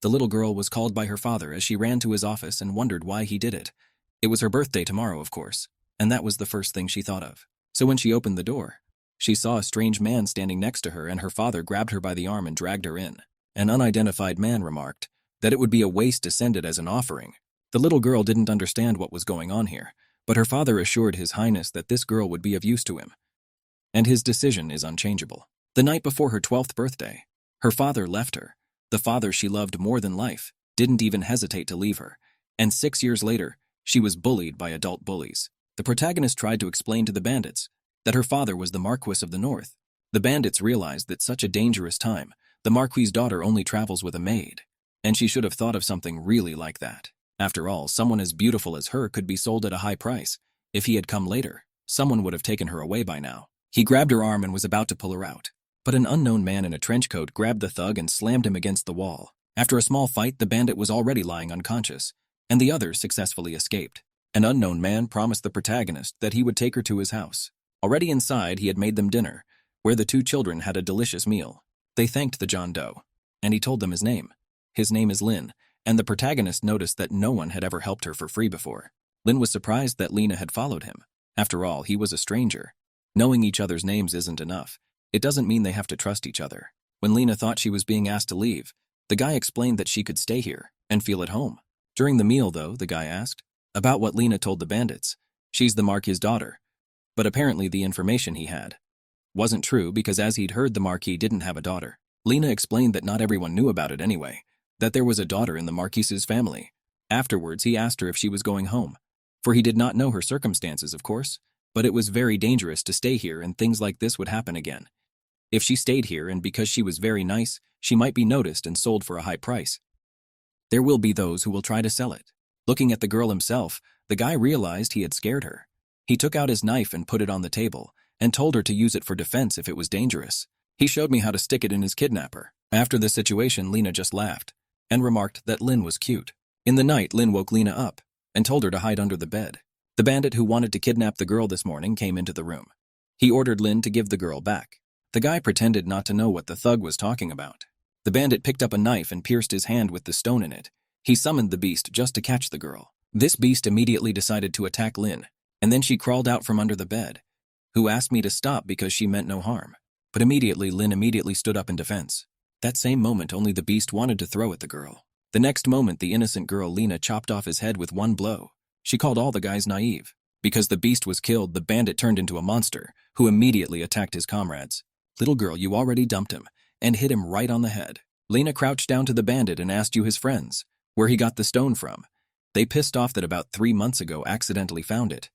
The little girl was called by her father as she ran to his office and wondered why he did it. It was her birthday tomorrow, of course, and that was the first thing she thought of. So when she opened the door, she saw a strange man standing next to her, and her father grabbed her by the arm and dragged her in. An unidentified man remarked that it would be a waste to send it as an offering. The little girl didn't understand what was going on here, but her father assured His Highness that this girl would be of use to him, and his decision is unchangeable. The night before her 12th birthday, her father left her. The father she loved more than life didn't even hesitate to leave her, and 6 years later, she was bullied by adult bullies. The protagonist tried to explain to the bandits that her father was the Marquis of the North. The bandits realized that such a dangerous time, the Marquis's daughter only travels with a maid, and she should have thought of something really like that. After all, someone as beautiful as her could be sold at a high price. If he had come later, someone would have taken her away by now. He grabbed her arm and was about to pull her out, but an unknown man in a trench coat grabbed the thug and slammed him against the wall. After a small fight, the bandit was already lying unconscious, and the others successfully escaped. An unknown man promised the protagonist that he would take her to his house. Already inside, he had made them dinner, where the two children had a delicious meal. They thanked the John Doe, and he told them his name. His name is Lin, and the protagonist noticed that no one had ever helped her for free before. Lin was surprised that Lena had followed him. After all, he was a stranger. Knowing each other's names isn't enough. It doesn't mean they have to trust each other. When Lena thought she was being asked to leave, the guy explained that she could stay here and feel at home. During the meal, though, the guy asked about what Lena told the bandits. She's the Marquis' daughter. But apparently the information he had wasn't true, because as he'd heard, the Marquis didn't have a daughter. Lena explained that not everyone knew about it anyway, that there was a daughter in the Marquis's family. Afterwards, he asked her if she was going home, for he did not know her circumstances, of course, but it was very dangerous to stay here and things like this would happen again. If she stayed here, and because she was very nice, she might be noticed and sold for a high price. There will be those who will try to sell it. Looking at the girl himself, the guy realized he had scared her. He took out his knife and put it on the table, and told her to use it for defense if it was dangerous. He showed me how to stick it in his kidnapper. After the situation, Lena just laughed, and remarked that Lin was cute. In the night, Lin woke Lena up, and told her to hide under the bed. The bandit who wanted to kidnap the girl this morning came into the room. He ordered Lin to give the girl back. The guy pretended not to know what the thug was talking about. The bandit picked up a knife and pierced his hand with the stone in it. He summoned the beast just to catch the girl. This beast immediately decided to attack Lin, and then she crawled out from under the bed, who asked me to stop because she meant no harm. But immediately, Lin immediately stood up in defense. That same moment, only the beast wanted to throw at the girl. The next moment, the innocent girl Lena chopped off his head with one blow. She called all the guys naive. Because the beast was killed, the bandit turned into a monster, who immediately attacked his comrades. Little girl, you already dumped him, and hit him right on the head. Lena crouched down to the bandit and asked you his friends where he got the stone from. They pissed off that about 3 months ago accidentally found it.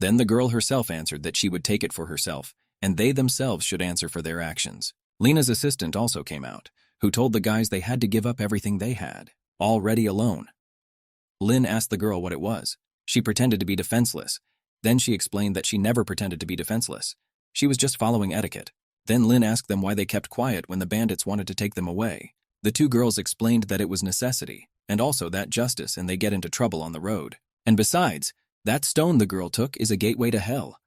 Then the girl herself answered that she would take it for herself, and they themselves should answer for their actions. Lena's assistant also came out, who told the guys they had to give up everything they had, already alone. Lin asked the girl what it was. She pretended to be defenseless. Then she explained that she never pretended to be defenseless. She was just following etiquette. Then Lin asked them why they kept quiet when the bandits wanted to take them away. The two girls explained that it was necessity, and also that justice and they get into trouble on the road. And besides, that stone the girl took is a gateway to hell.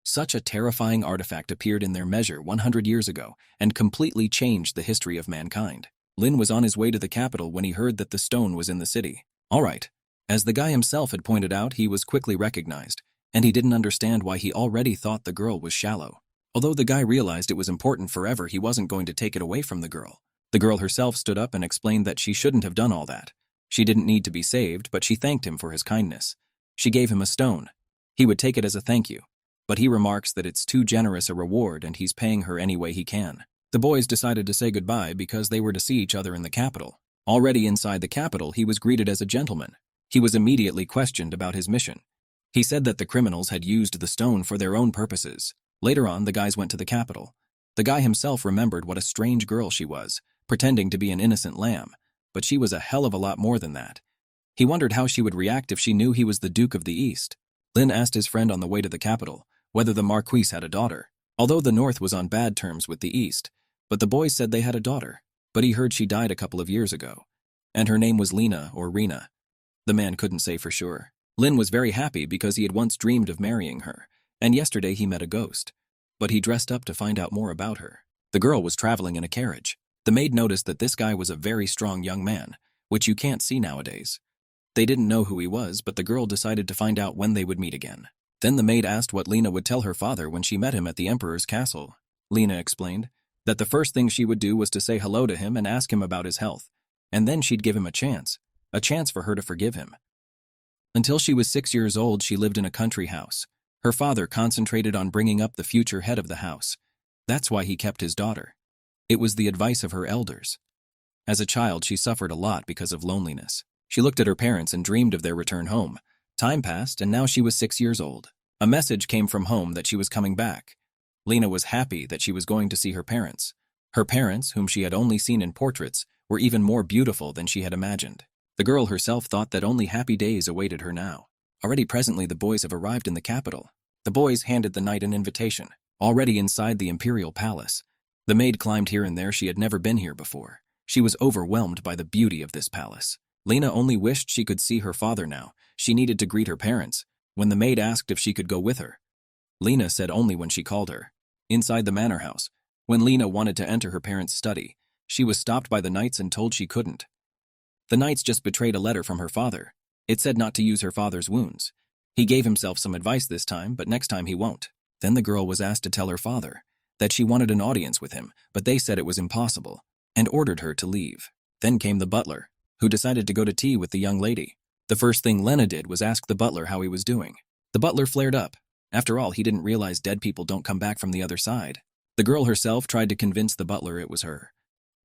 Such a terrifying artifact appeared in their measure 100 years ago and completely changed the history of mankind. Lin was on his way to the capital when he heard that the stone was in the city. All right. As the guy himself had pointed out, he was quickly recognized, and he didn't understand why he already thought the girl was shallow. Although the guy realized it was important forever, he wasn't going to take it away from the girl. The girl herself stood up and explained that she shouldn't have done all that. She didn't need to be saved, but she thanked him for his kindness. She gave him a stone. He would take it as a thank you, but he remarks that it's too generous a reward and he's paying her any way he can. The boys decided to say goodbye because they were to see each other in the capital. Already inside the capital, he was greeted as a gentleman. He was immediately questioned about his mission. He said that the criminals had used the stone for their own purposes. Later on, the guys went to the capital. The guy himself remembered what a strange girl she was, pretending to be an innocent lamb, but she was a hell of a lot more than that. He wondered how she would react if she knew he was the Duke of the East. Lin asked his friend on the way to the capital whether the Marquis had a daughter, although the North was on bad terms with the East, but the boys said they had a daughter, but he heard she died a couple of years ago, and her name was Lena or Rena. The man couldn't say for sure. Lin was very happy because he had once dreamed of marrying her, and yesterday he met a ghost, but he dressed up to find out more about her. The girl was traveling in a carriage. The maid noticed that this guy was a very strong young man, which you can't see nowadays. They didn't know who he was, but the girl decided to find out when they would meet again. Then the maid asked what Lena would tell her father when she met him at the emperor's castle. Lena explained that the first thing she would do was to say hello to him and ask him about his health, and then she'd give him a chance for her to forgive him. Until she was 6 years old, she lived in a country house. Her father concentrated on bringing up the future head of the house. That's why he kept his daughter. It was the advice of her elders. As a child, she suffered a lot because of loneliness. She looked at her parents and dreamed of their return home. Time passed, and now she was 6 years old. A message came from home that she was coming back. Lena was happy that she was going to see her parents. Her parents, whom she had only seen in portraits, were even more beautiful than she had imagined. The girl herself thought that only happy days awaited her now. Already presently the boys have arrived in the capital. The boys handed the knight an invitation. Already inside the imperial palace. The maid climbed here and there. She had never been here before. She was overwhelmed by the beauty of this palace. Lena only wished she could see her father now. She needed to greet her parents. When the maid asked if she could go with her, Lena said only when she called her. Inside the manor house, when Lena wanted to enter her parents' study, she was stopped by the knights and told she couldn't. The knights just betrayed a letter from her father. It said not to use her father's wounds. He gave himself some advice this time, but next time he won't. Then the girl was asked to tell her father that she wanted an audience with him, but they said it was impossible, and ordered her to leave. Then came the butler, who decided to go to tea with the young lady. The first thing Lena did was ask the butler how he was doing. The butler flared up. After all, he didn't realize dead people don't come back from the other side. The girl herself tried to convince the butler it was her.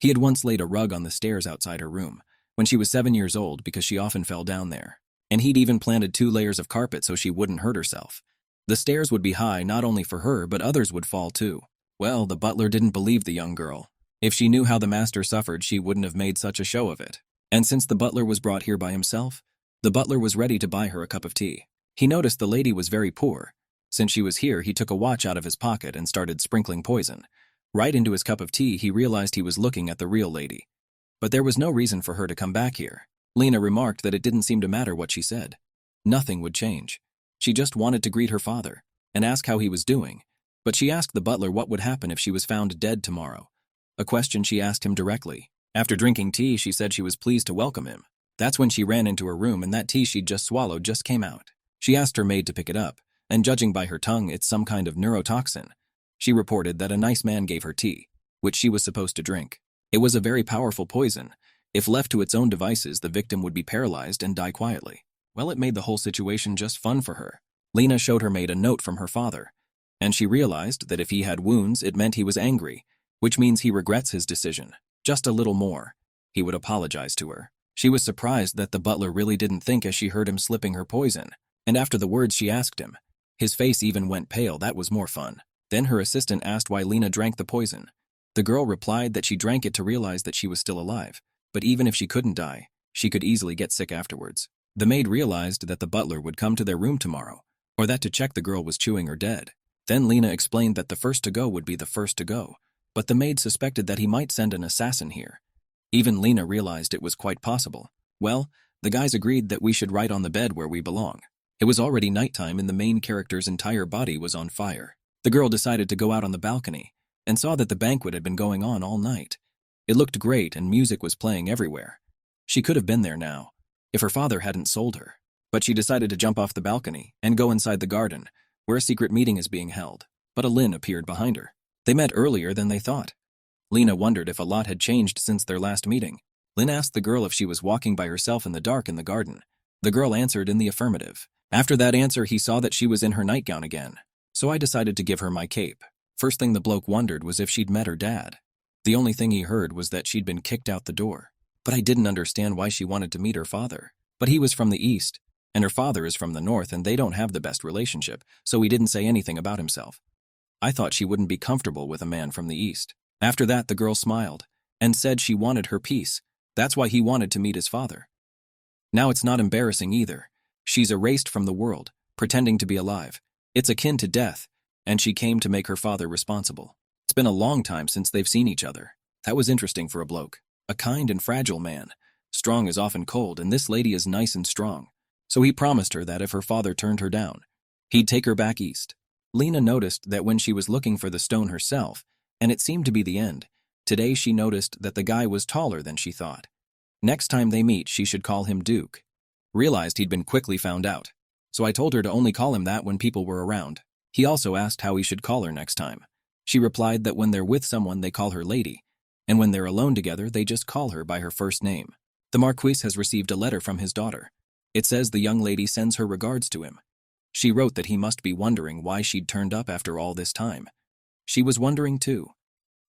He had once laid a rug on the stairs outside her room, when she was 7 years old, because she often fell down there. And he'd even planted 2 layers of carpet so she wouldn't hurt herself. The stairs would be high not only for her, but others would fall too. Well, the butler didn't believe the young girl. If she knew how the master suffered, she wouldn't have made such a show of it. And since the butler was brought here by himself, the butler was ready to buy her a cup of tea. He noticed the lady was very poor. Since she was here, he took a watch out of his pocket and started sprinkling poison. Right into his cup of tea, he realized he was looking at the real lady. But there was no reason for her to come back here. Lena remarked that it didn't seem to matter what she said. Nothing would change. She just wanted to greet her father and ask how he was doing. But she asked the butler what would happen if she was found dead tomorrow. A question she asked him directly. After drinking tea, she said she was pleased to welcome him. That's when she ran into her room and that tea she'd just swallowed just came out. She asked her maid to pick it up, and judging by her tongue, it's some kind of neurotoxin. She reported that a nice man gave her tea, which she was supposed to drink. It was a very powerful poison. If left to its own devices, the victim would be paralyzed and die quietly. Well, it made the whole situation just fun for her. Lena showed her maid a note from her father, and she realized that if he had wounds, it meant he was angry, which means he regrets his decision. Just a little more. He would apologize to her. She was surprised that the butler really didn't think as she heard him slipping her poison, and after the words she asked him, his face even went pale. That was more fun. Then her assistant asked why Lena drank the poison. The girl replied that she drank it to realize that she was still alive, but even if she couldn't die, she could easily get sick afterwards. The maid realized that the butler would come to their room tomorrow, or that to check the girl was chewing or dead. Then Lena explained that the first to go would be the first to go, but the maid suspected that he might send an assassin here. Even Lena realized it was quite possible. Well, the guys agreed that we should write on the bed where we belong. It was already nighttime and the main character's entire body was on fire. The girl decided to go out on the balcony and saw that the banquet had been going on all night. It looked great and music was playing everywhere. She could have been there now, if her father hadn't sold her. But she decided to jump off the balcony and go inside the garden, where a secret meeting is being held. But a Lin appeared behind her. They met earlier than they thought. Lena wondered if a lot had changed since their last meeting. Lin asked the girl if she was walking by herself in the dark in the garden. The girl answered in the affirmative. After that answer, he saw that she was in her nightgown again. So I decided to give her my cape. First thing the bloke wondered was if she'd met her dad. The only thing he heard was that she'd been kicked out the door. But I didn't understand why she wanted to meet her father. But he was from the east, and her father is from the north, and they don't have the best relationship, so he didn't say anything about himself. I thought she wouldn't be comfortable with a man from the east. After that, the girl smiled and said she wanted her peace. That's why he wanted to meet his father. Now it's not embarrassing either. She's erased from the world, pretending to be alive. It's akin to death, and she came to make her father responsible. It's been a long time since they've seen each other. That was interesting for a bloke. A kind and fragile man. Strong is often cold, and this lady is nice and strong. So he promised her that if her father turned her down, he'd take her back east. Lena noticed that when she was looking for the stone herself, and it seemed to be the end, Today she noticed that the guy was taller than she thought. Next time they meet, she should call him Duke. Realized he'd been quickly found out, so I told her to only call him that when people were around. He also asked how he should call her next time. She replied that when they're with someone they call her lady, and when they're alone together they just call her by her first name. The Marquis has received a letter from his daughter. It says the young lady sends her regards to him. She wrote that he must be wondering why she'd turned up after all this time. She was wondering too,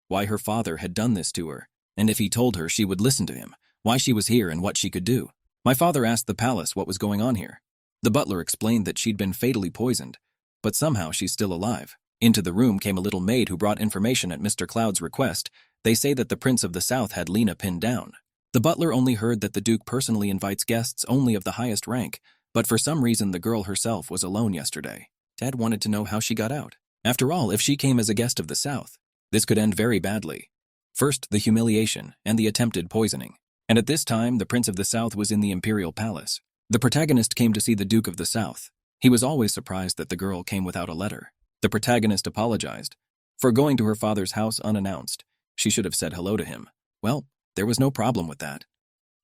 why her father had done this to her, and if he told her she would listen to him, why she was here and what she could do. My father asked the palace what was going on here. The butler explained that she'd been fatally poisoned, but somehow she's still alive. Into the room came a little maid who brought information at Mr. Cloud's request. They say that the Prince of the South had Lena pinned down. The butler only heard that the Duke personally invites guests only of the highest rank, but for some reason the girl herself was alone yesterday. Dad wanted to know how she got out. After all, if she came as a guest of the South, this could end very badly. First, the humiliation and the attempted poisoning. And at this time, the Prince of the South was in the imperial palace. The protagonist came to see the Duke of the South. He was always surprised that the girl came without a letter. The protagonist apologized for going to her father's house unannounced. She should have said hello to him. Well, there was no problem with that.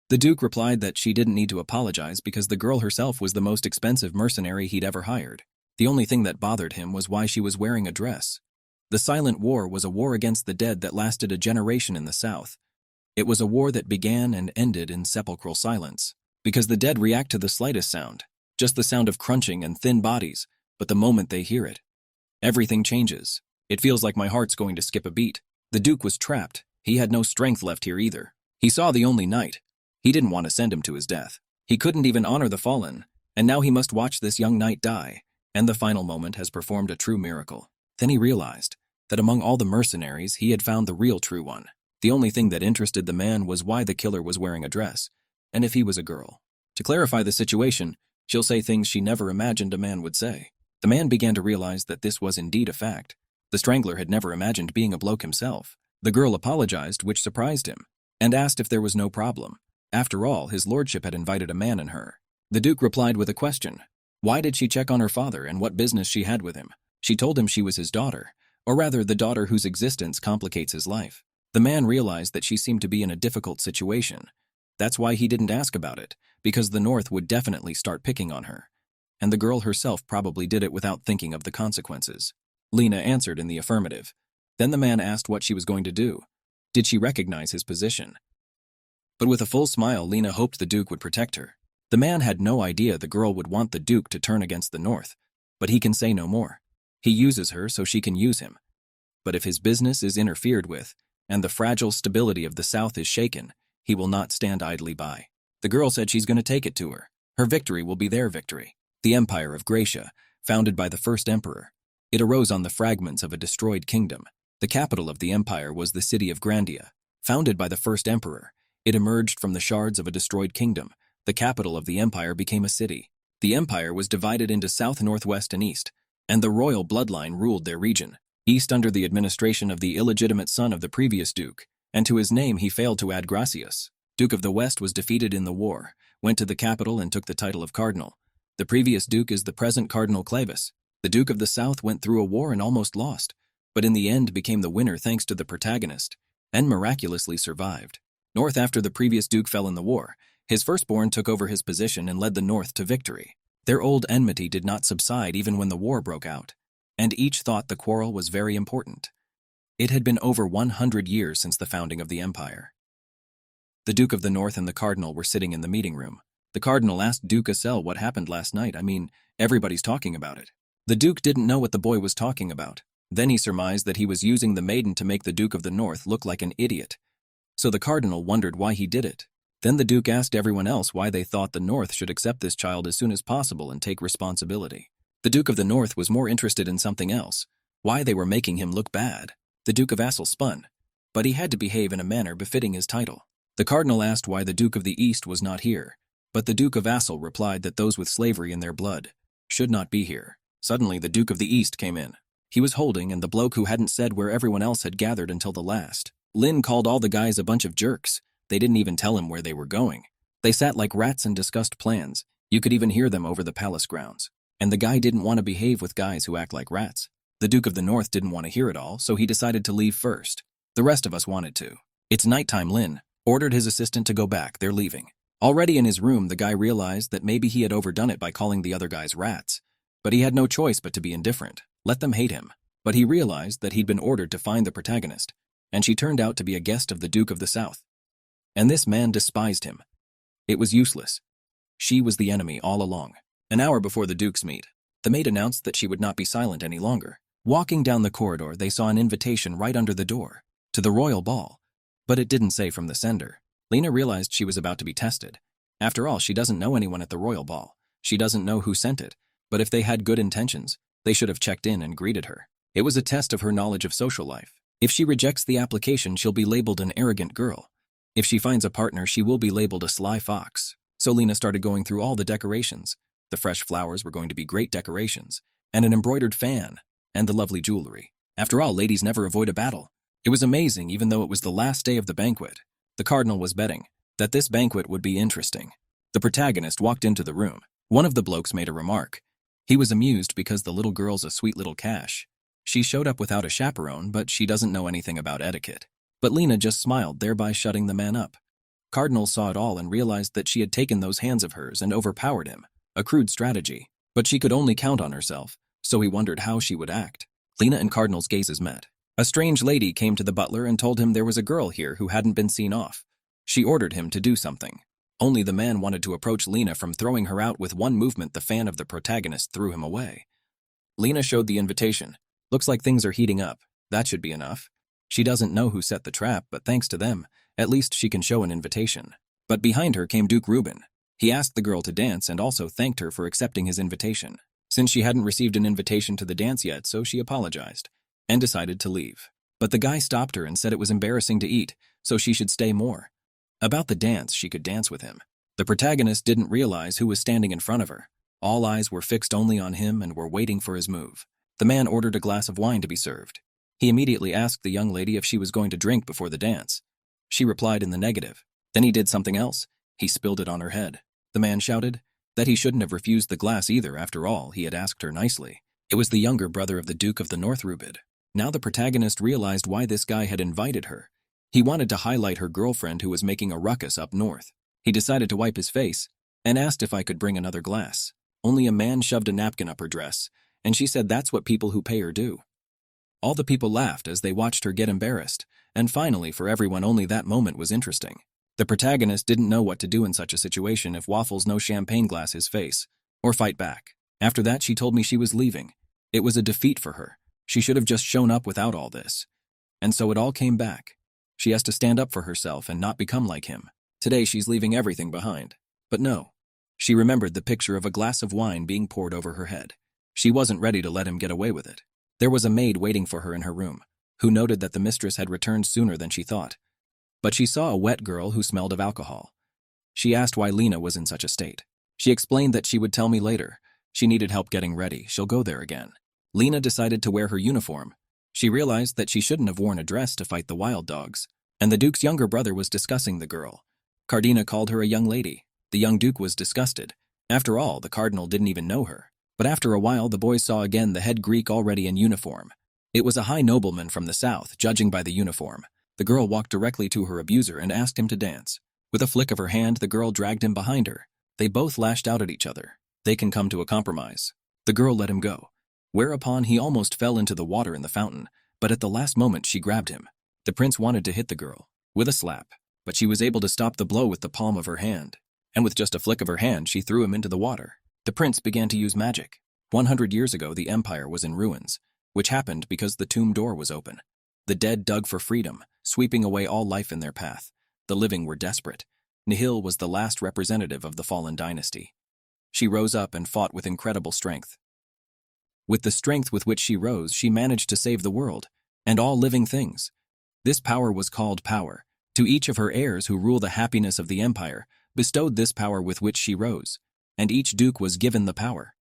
The Duke replied that she didn't need to apologize because the girl herself was the most expensive mercenary he'd ever hired. The only thing that bothered him was why she was wearing a dress. The Silent War was a war against the dead that lasted a generation in the South. It was a war that began and ended in sepulchral silence, because the dead react to the slightest sound, just the sound of crunching and thin bodies, but the moment they hear it, everything changes. It feels like my heart's going to skip a beat. The Duke was trapped. He had no strength left here either. He saw the only knight. He didn't want to send him to his death. He couldn't even honor the fallen, and now he must watch this young knight die, and the final moment has performed a true miracle. Then he realized that among all the mercenaries, he had found the real true one. The only thing that interested the man was why the killer was wearing a dress, and if he was a girl. To clarify the situation, she'll say things she never imagined a man would say. The man began to realize that this was indeed a fact. The strangler had never imagined being a bloke himself. The girl apologized, which surprised him, and asked if there was no problem. After all, his lordship had invited a man in her. The Duke replied with a question. Why did she check on her father and what business she had with him? She told him she was his daughter, or rather the daughter whose existence complicates his life. The man realized that she seemed to be in a difficult situation. That's why he didn't ask about it, because the North would definitely start picking on her. And the girl herself probably did it without thinking of the consequences. Lena answered in the affirmative. Then the man asked what she was going to do. Did she recognize his position? But with a full smile, Lena hoped the Duke would protect her. The man had no idea the girl would want the Duke to turn against the North, but he can say no more. He uses her so she can use him. But if his business is interfered with, and the fragile stability of the South is shaken, he will not stand idly by. The girl said she's going to take it to her. Her victory will be their victory. The Empire of Gracia, founded by the first emperor. It arose on the fragments of a destroyed kingdom. The capital of the empire was the city of Grandia. Founded by the first emperor, it emerged from the shards of a destroyed kingdom. The capital of the empire became a city. The empire was divided into south, northwest, and east, and the royal bloodline ruled their region. East under the administration of the illegitimate son of the previous duke, and to his name he failed to add Gracius. Duke of the West was defeated in the war, went to the capital and took the title of cardinal. The previous duke is the present Cardinal Clavis. The Duke of the South went through a war and almost lost, but in the end became the winner thanks to the protagonist, and miraculously survived. North after the previous duke fell in the war, his firstborn took over his position and led the North to victory. Their old enmity did not subside even when the war broke out, and each thought the quarrel was very important. It had been over 100 years since the founding of the empire. The Duke of the North and the Cardinal were sitting in the meeting room. The Cardinal asked Duke Assel what happened last night. Everybody's talking about it. The Duke didn't know what the boy was talking about. Then he surmised that he was using the maiden to make the Duke of the North look like an idiot. So the Cardinal wondered why he did it. Then the Duke asked everyone else why they thought the North should accept this child as soon as possible and take responsibility. The Duke of the North was more interested in something else, why they were making him look bad. The Duke of Assel spun, but he had to behave in a manner befitting his title. The Cardinal asked why the Duke of the East was not here, but the Duke of Assel replied that those with slavery in their blood should not be here. Suddenly the Duke of the East came in. He was holding, and the bloke who hadn't said where everyone else had gathered until the last. Lin called all the guys a bunch of jerks. They didn't even tell him where they were going. They sat like rats and discussed plans. You could even hear them over the palace grounds. And the guy didn't want to behave with guys who act like rats. The Duke of the North didn't want to hear it all, so he decided to leave first. The rest of us wanted to. It's nighttime. Lin ordered his assistant to go back. They're leaving. Already in his room, the guy realized that maybe he had overdone it by calling the other guys rats. But he had no choice but to be indifferent. Let them hate him. But he realized that he'd been ordered to find the protagonist, and she turned out to be a guest of the Duke of the South. And this man despised him. It was useless. She was the enemy all along. An hour before the Dukes meet, the maid announced that she would not be silent any longer. Walking down the corridor, they saw an invitation right under the door, to the royal ball. But it didn't say from the sender. Lena realized she was about to be tested. After all, she doesn't know anyone at the royal ball. She doesn't know who sent it. But if they had good intentions, they should have checked in and greeted her. It was a test of her knowledge of social life. If she rejects the application, she'll be labeled an arrogant girl. If she finds a partner, she will be labeled a sly fox. So Lena started going through all the decorations. The fresh flowers were going to be great decorations, and an embroidered fan, and the lovely jewelry. After all, ladies never avoid a battle. It was amazing, even though it was the last day of the banquet. The cardinal was betting that this banquet would be interesting. The protagonist walked into the room. One of the blokes made a remark. He was amused because the little girl's a sweet little cash. She showed up without a chaperone, but she doesn't know anything about etiquette. But Lena just smiled, thereby shutting the man up. Cardinal saw it all and realized that she had taken those hands of hers and overpowered him. A crude strategy. But she could only count on herself, so he wondered how she would act. Lena and Cardinal's gazes met. A strange lady came to the butler and told him there was a girl here who hadn't been seen off. She ordered him to do something. Only the man wanted to approach Lena from throwing her out. With one movement, the fan of the protagonist threw him away. Lena showed the invitation. Looks like things are heating up. That should be enough. She doesn't know who set the trap, but thanks to them, at least she can show an invitation. But behind her came Duke Reuben. He asked the girl to dance and also thanked her for accepting his invitation, since she hadn't received an invitation to the dance yet, so she apologized and decided to leave. But the guy stopped her and said it was embarrassing to eat, so she should stay more. About the dance, she could dance with him. The protagonist didn't realize who was standing in front of her. All eyes were fixed only on him and were waiting for his move. The man ordered a glass of wine to be served. He immediately asked the young lady if she was going to drink before the dance. She replied in the negative. Then he did something else. He spilled it on her head. The man shouted that he shouldn't have refused the glass either. After all, he had asked her nicely. It was the younger brother of the Duke of the North Rubid. Now the protagonist realized why this guy had invited her. He wanted to highlight her girlfriend who was making a ruckus up north. He decided to wipe his face and asked if I could bring another glass. Only a man shoved a napkin up her dress, and she said that's what people who pay her do. All the people laughed as they watched her get embarrassed, and finally, for everyone, only that moment was interesting. The protagonist didn't know what to do in such a situation, if Waffles no champagne glass his face, or fight back. After that, she told me she was leaving. It was a defeat for her. She should have just shown up without all this. And so it all came back. She has to stand up for herself and not become like him. Today she's leaving everything behind. But no. She remembered the picture of a glass of wine being poured over her head. She wasn't ready to let him get away with it. There was a maid waiting for her in her room, who noted that the mistress had returned sooner than she thought. But she saw a wet girl who smelled of alcohol. She asked why Lena was in such a state. She explained that she would tell me later. She needed help getting ready. She'll go there again. Lena decided to wear her uniform. She realized that she shouldn't have worn a dress to fight the wild dogs. And the Duke's younger brother was discussing the girl. Cardina called her a young lady. The young Duke was disgusted. After all, the Cardinal didn't even know her. But after a while, the boys saw again the head Greek already in uniform. It was a high nobleman from the south, judging by the uniform. The girl walked directly to her abuser and asked him to dance. With a flick of her hand, the girl dragged him behind her. They both lashed out at each other. They can come to a compromise. The girl let him go. Whereupon he almost fell into the water in the fountain, but at the last moment she grabbed him. The prince wanted to hit the girl with a slap, but she was able to stop the blow with the palm of her hand. And with just a flick of her hand, she threw him into the water. The prince began to use magic. 100 years ago, the empire was in ruins, which happened because the tomb door was open. The dead dug for freedom, sweeping away all life in their path. The living were desperate. Nihil was the last representative of the fallen dynasty. She rose up and fought with incredible strength. With the strength with which she rose, she managed to save the world, and all living things. This power was called power. To each of her heirs who rule the happiness of the empire, bestowed this power with which she rose, and each duke was given the power.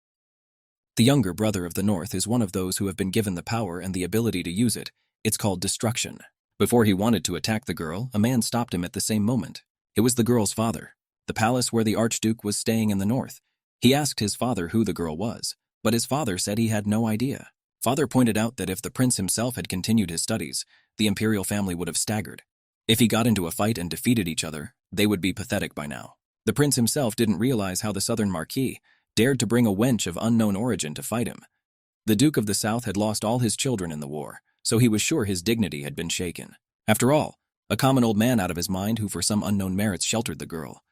The younger brother of the north is one of those who have been given the power and the ability to use it. It's called destruction. Before he wanted to attack the girl, a man stopped him at the same moment. It was the girl's father. The palace where the archduke was staying in the north. He asked his father who the girl was, but his father said he had no idea. Father pointed out that if the prince himself had continued his studies, the imperial family would have staggered. If he got into a fight and defeated each other, they would be pathetic by now. The prince himself didn't realize how the southern marquis dared to bring a wench of unknown origin to fight him. The Duke of the South had lost all his children in the war, so he was sure his dignity had been shaken. After all, a common old man out of his mind who for some unknown merits sheltered the girl.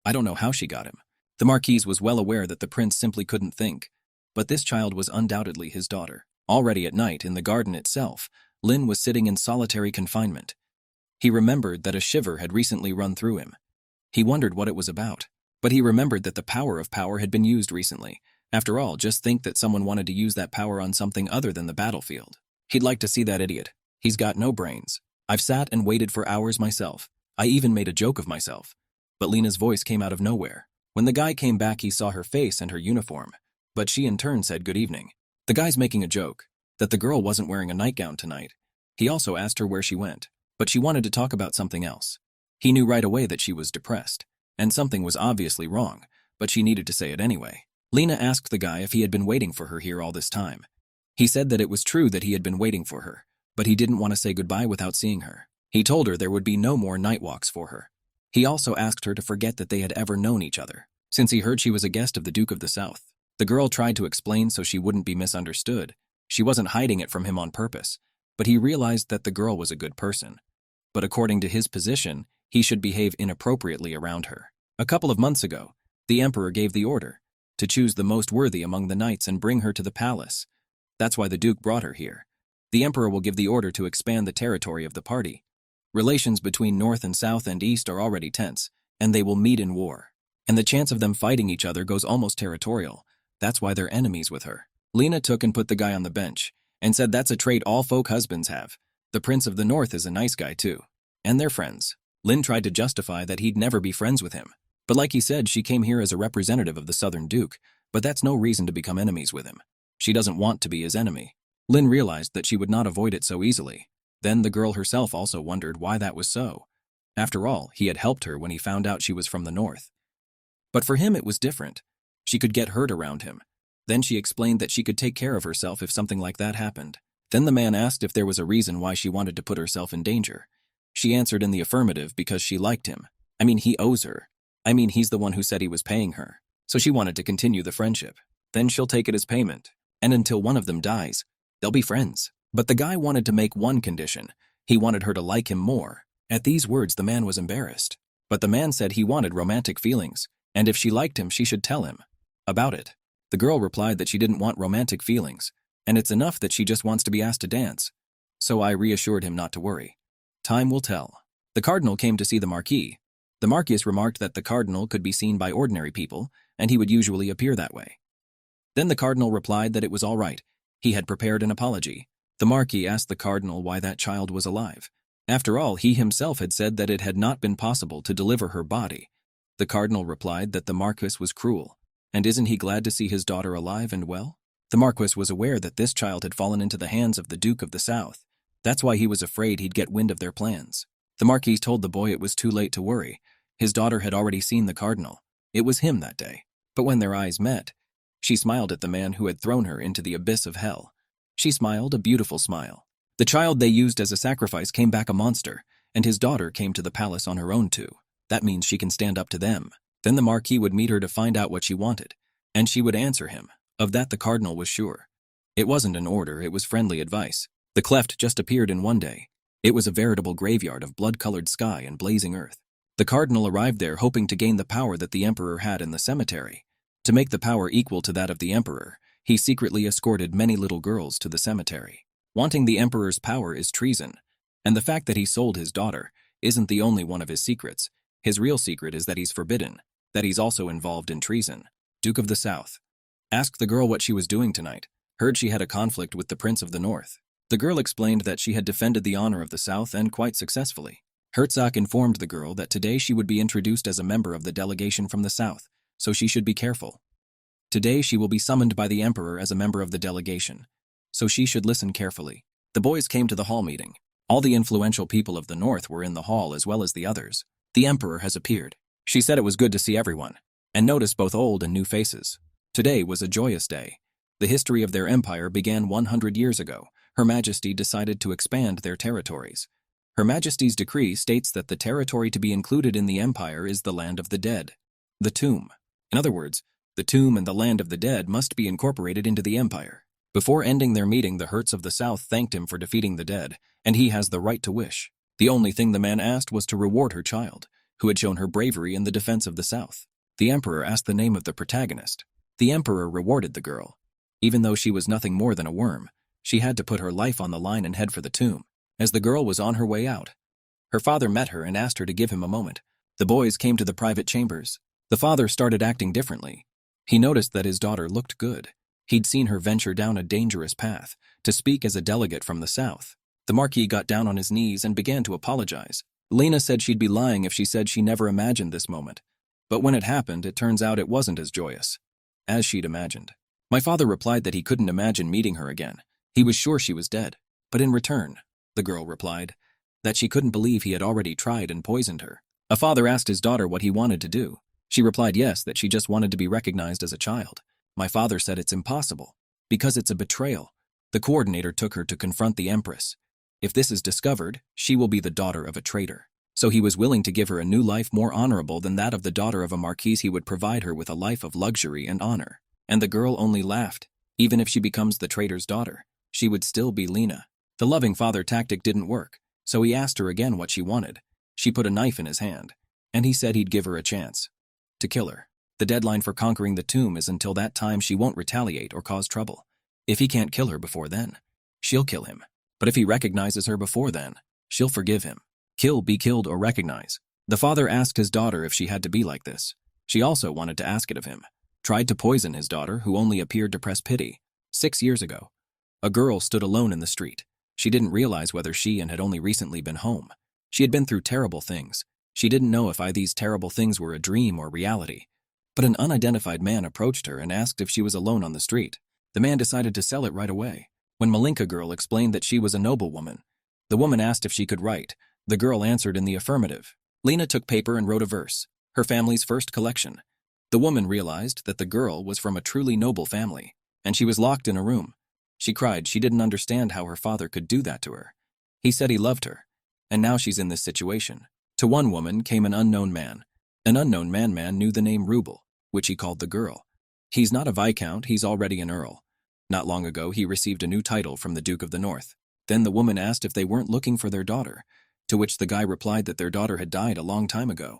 I don't know how she got him. The marquise was well aware that the prince simply couldn't think, but this child was undoubtedly his daughter. Already at night, in the garden itself, Lin was sitting in solitary confinement. He remembered that a shiver had recently run through him. He wondered what it was about, but he remembered that the power of power had been used recently. After all, just think that someone wanted to use that power on something other than the battlefield. He'd like to see that idiot. He's got no brains. I've sat and waited for hours myself. I even made a joke of myself. But Lena's voice came out of nowhere. When the guy came back, he saw her face and her uniform, but she in turn said good evening. The guy's making a joke, that the girl wasn't wearing a nightgown tonight. He also asked her where she went, but she wanted to talk about something else. He knew right away that she was depressed, and something was obviously wrong, but she needed to say it anyway. Lena asked the guy if he had been waiting for her here all this time. He said that it was true that he had been waiting for her, but he didn't want to say goodbye without seeing her. He told her there would be no more night walks for her. He also asked her to forget that they had ever known each other, since he heard she was a guest of the Duke of the South. The girl tried to explain so she wouldn't be misunderstood. She wasn't hiding it from him on purpose, but he realized that the girl was a good person. But according to his position, he should behave inappropriately around her. A couple of months ago, the emperor gave the order to choose the most worthy among the knights and bring her to the palace. That's why the Duke brought her here. The emperor will give the order to expand the territory of the party. Relations between North and South and East are already tense, and they will meet in war. And the chance of them fighting each other goes almost territorial. That's why they're enemies with her. Lena took and put the guy on the bench, and said that's a trait all folk husbands have. The Prince of the North is a nice guy too. And they're friends. Lin tried to justify that he'd never be friends with him. But like he said, she came here as a representative of the Southern Duke, but that's no reason to become enemies with him. She doesn't want to be his enemy. Lin realized that she would not avoid it so easily. Then the girl herself also wondered why that was so. After all, he had helped her when he found out she was from the North. But for him it was different. She could get hurt around him. Then she explained that she could take care of herself if something like that happened. Then the man asked if there was a reason why she wanted to put herself in danger. She answered in the affirmative because she liked him. He owes her. He's the one who said he was paying her. So she wanted to continue the friendship. Then she'll take it as payment. And until one of them dies, they'll be friends. But the guy wanted to make one condition. He wanted her to like him more. At these words, the man was embarrassed. But the man said he wanted romantic feelings, and if she liked him, she should tell him about it. The girl replied that she didn't want romantic feelings, and it's enough that she just wants to be asked to dance. So I reassured him not to worry. Time will tell. The cardinal came to see the marquis. The marquis remarked that the cardinal could be seen by ordinary people, and he would usually appear that way. Then the cardinal replied that it was all right. He had prepared an apology. The marquis asked the cardinal why that child was alive. After all, he himself had said that it had not been possible to deliver her body. The cardinal replied that the marquis was cruel. And isn't he glad to see his daughter alive and well? The marquis was aware that this child had fallen into the hands of the Duke of the South. That's why he was afraid he'd get wind of their plans. The marquis told the boy it was too late to worry. His daughter had already seen the cardinal. It was him that day. But when their eyes met, she smiled at the man who had thrown her into the abyss of hell. She smiled a beautiful smile. The child they used as a sacrifice came back a monster, and his daughter came to the palace on her own too. That means she can stand up to them. Then the marquis would meet her to find out what she wanted, and she would answer him. Of that the cardinal was sure. It wasn't an order, it was friendly advice. The cleft just appeared in one day. It was a veritable graveyard of blood-colored sky and blazing earth. The cardinal arrived there hoping to gain the power that the emperor had in the cemetery. To make the power equal to that of the emperor, he secretly escorted many little girls to the cemetery. Wanting the emperor's power is treason, and the fact that he sold his daughter isn't the only one of his secrets. His real secret is that he's forbidden, that he's also involved in treason. Duke of the South asked the girl what she was doing tonight. Heard she had a conflict with the Prince of the North. The girl explained that she had defended the honor of the South and quite successfully. Herzog informed the girl that today she would be introduced as a member of the delegation from the South, so she should be careful. Today she will be summoned by the emperor as a member of the delegation, so she should listen carefully. The boys came to the hall meeting. All the influential people of the North were in the hall as well as the others. The emperor has appeared. She said it was good to see everyone, and notice both old and new faces. Today was a joyous day. The history of their empire began 100 years ago. Her Majesty decided to expand their territories. Her Majesty's decree states that the territory to be included in the empire is the land of the dead, the tomb. In other words, the tomb and the land of the dead must be incorporated into the empire. Before ending their meeting, the Herts of the South thanked him for defeating the dead, and he has the right to wish. The only thing the man asked was to reward her child, who had shown her bravery in the defense of the South. The Emperor asked the name of the protagonist. The Emperor rewarded the girl. Even though she was nothing more than a worm, she had to put her life on the line and head for the tomb. As the girl was on her way out, her father met her and asked her to give him a moment. The boys came to the private chambers. The father started acting differently. He noticed that his daughter looked good. He'd seen her venture down a dangerous path, to speak as a delegate from the South. The Marquis got down on his knees and began to apologize. Lena said she'd be lying if she said she never imagined this moment. But when it happened, it turns out it wasn't as joyous as she'd imagined. My father replied that he couldn't imagine meeting her again. He was sure she was dead. But in return, the girl replied that she couldn't believe he had already tried and poisoned her. A father asked his daughter what he wanted to do. She replied yes, that she just wanted to be recognized as a child. My father said it's impossible, because it's a betrayal. The coordinator took her to confront the empress. If this is discovered, she will be the daughter of a traitor. So he was willing to give her a new life more honorable than that of the daughter of a marquis. He would provide her with a life of luxury and honor. And the girl only laughed. Even if she becomes the traitor's daughter, she would still be Lena. The loving father tactic didn't work, so he asked her again what she wanted. She put a knife in his hand, and he said he'd give her a chance to kill her. The deadline for conquering the tomb is until that time. She won't retaliate or cause trouble. If he can't kill her before then, she'll kill him. But if he recognizes her before then, she'll forgive him. Kill, be killed, or recognize. The father asked his daughter if she had to be like this. She also wanted to ask it of him. Tried to poison his daughter, who only appeared to press pity. 6 years ago, a girl stood alone in the street. She didn't realize whether she and had only recently been home. She had been through terrible things. She didn't know if these terrible things were a dream or reality. But an unidentified man approached her and asked if she was alone on the street. The man decided to sell it right away. When Malinka girl explained that she was a noblewoman, the woman asked if she could write. The girl answered in the affirmative. Lena took paper and wrote a verse, her family's first collection. The woman realized that the girl was from a truly noble family, and she was locked in a room. She cried. She didn't understand how her father could do that to her. He said he loved her, and now she's in this situation. To one woman came an unknown man. An unknown man knew the name Ruble, which he called the girl. He's not a viscount, he's already an earl. Not long ago, he received a new title from the Duke of the North. Then the woman asked if they weren't looking for their daughter, to which the guy replied that their daughter had died a long time ago.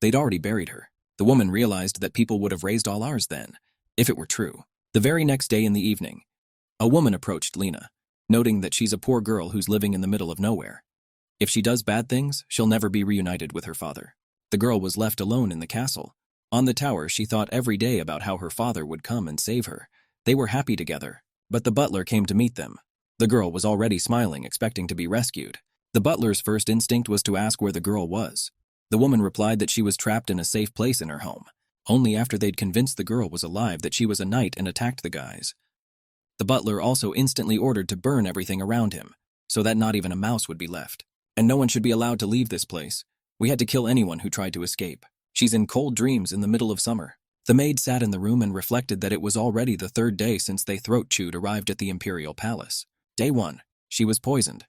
They'd already buried her. The woman realized that people would have raised all ours then, if it were true. The very next day in the evening, a woman approached Lena, noting that she's a poor girl who's living in the middle of nowhere. If she does bad things, she'll never be reunited with her father. The girl was left alone in the castle. On the tower, she thought every day about how her father would come and save her. They were happy together, but the butler came to meet them. The girl was already smiling, expecting to be rescued. The butler's first instinct was to ask where the girl was. The woman replied that she was trapped in a safe place in her home. Only after they'd convinced the girl was alive that she was a knight and attacked the guys. The butler also instantly ordered to burn everything around him, so that not even a mouse would be left. And no one should be allowed to leave this place. We had to kill anyone who tried to escape. She's in cold dreams in the middle of summer. The maid sat in the room and reflected that it was already the 3rd day since they throat-chewed arrived at the imperial palace. Day 1, she was poisoned.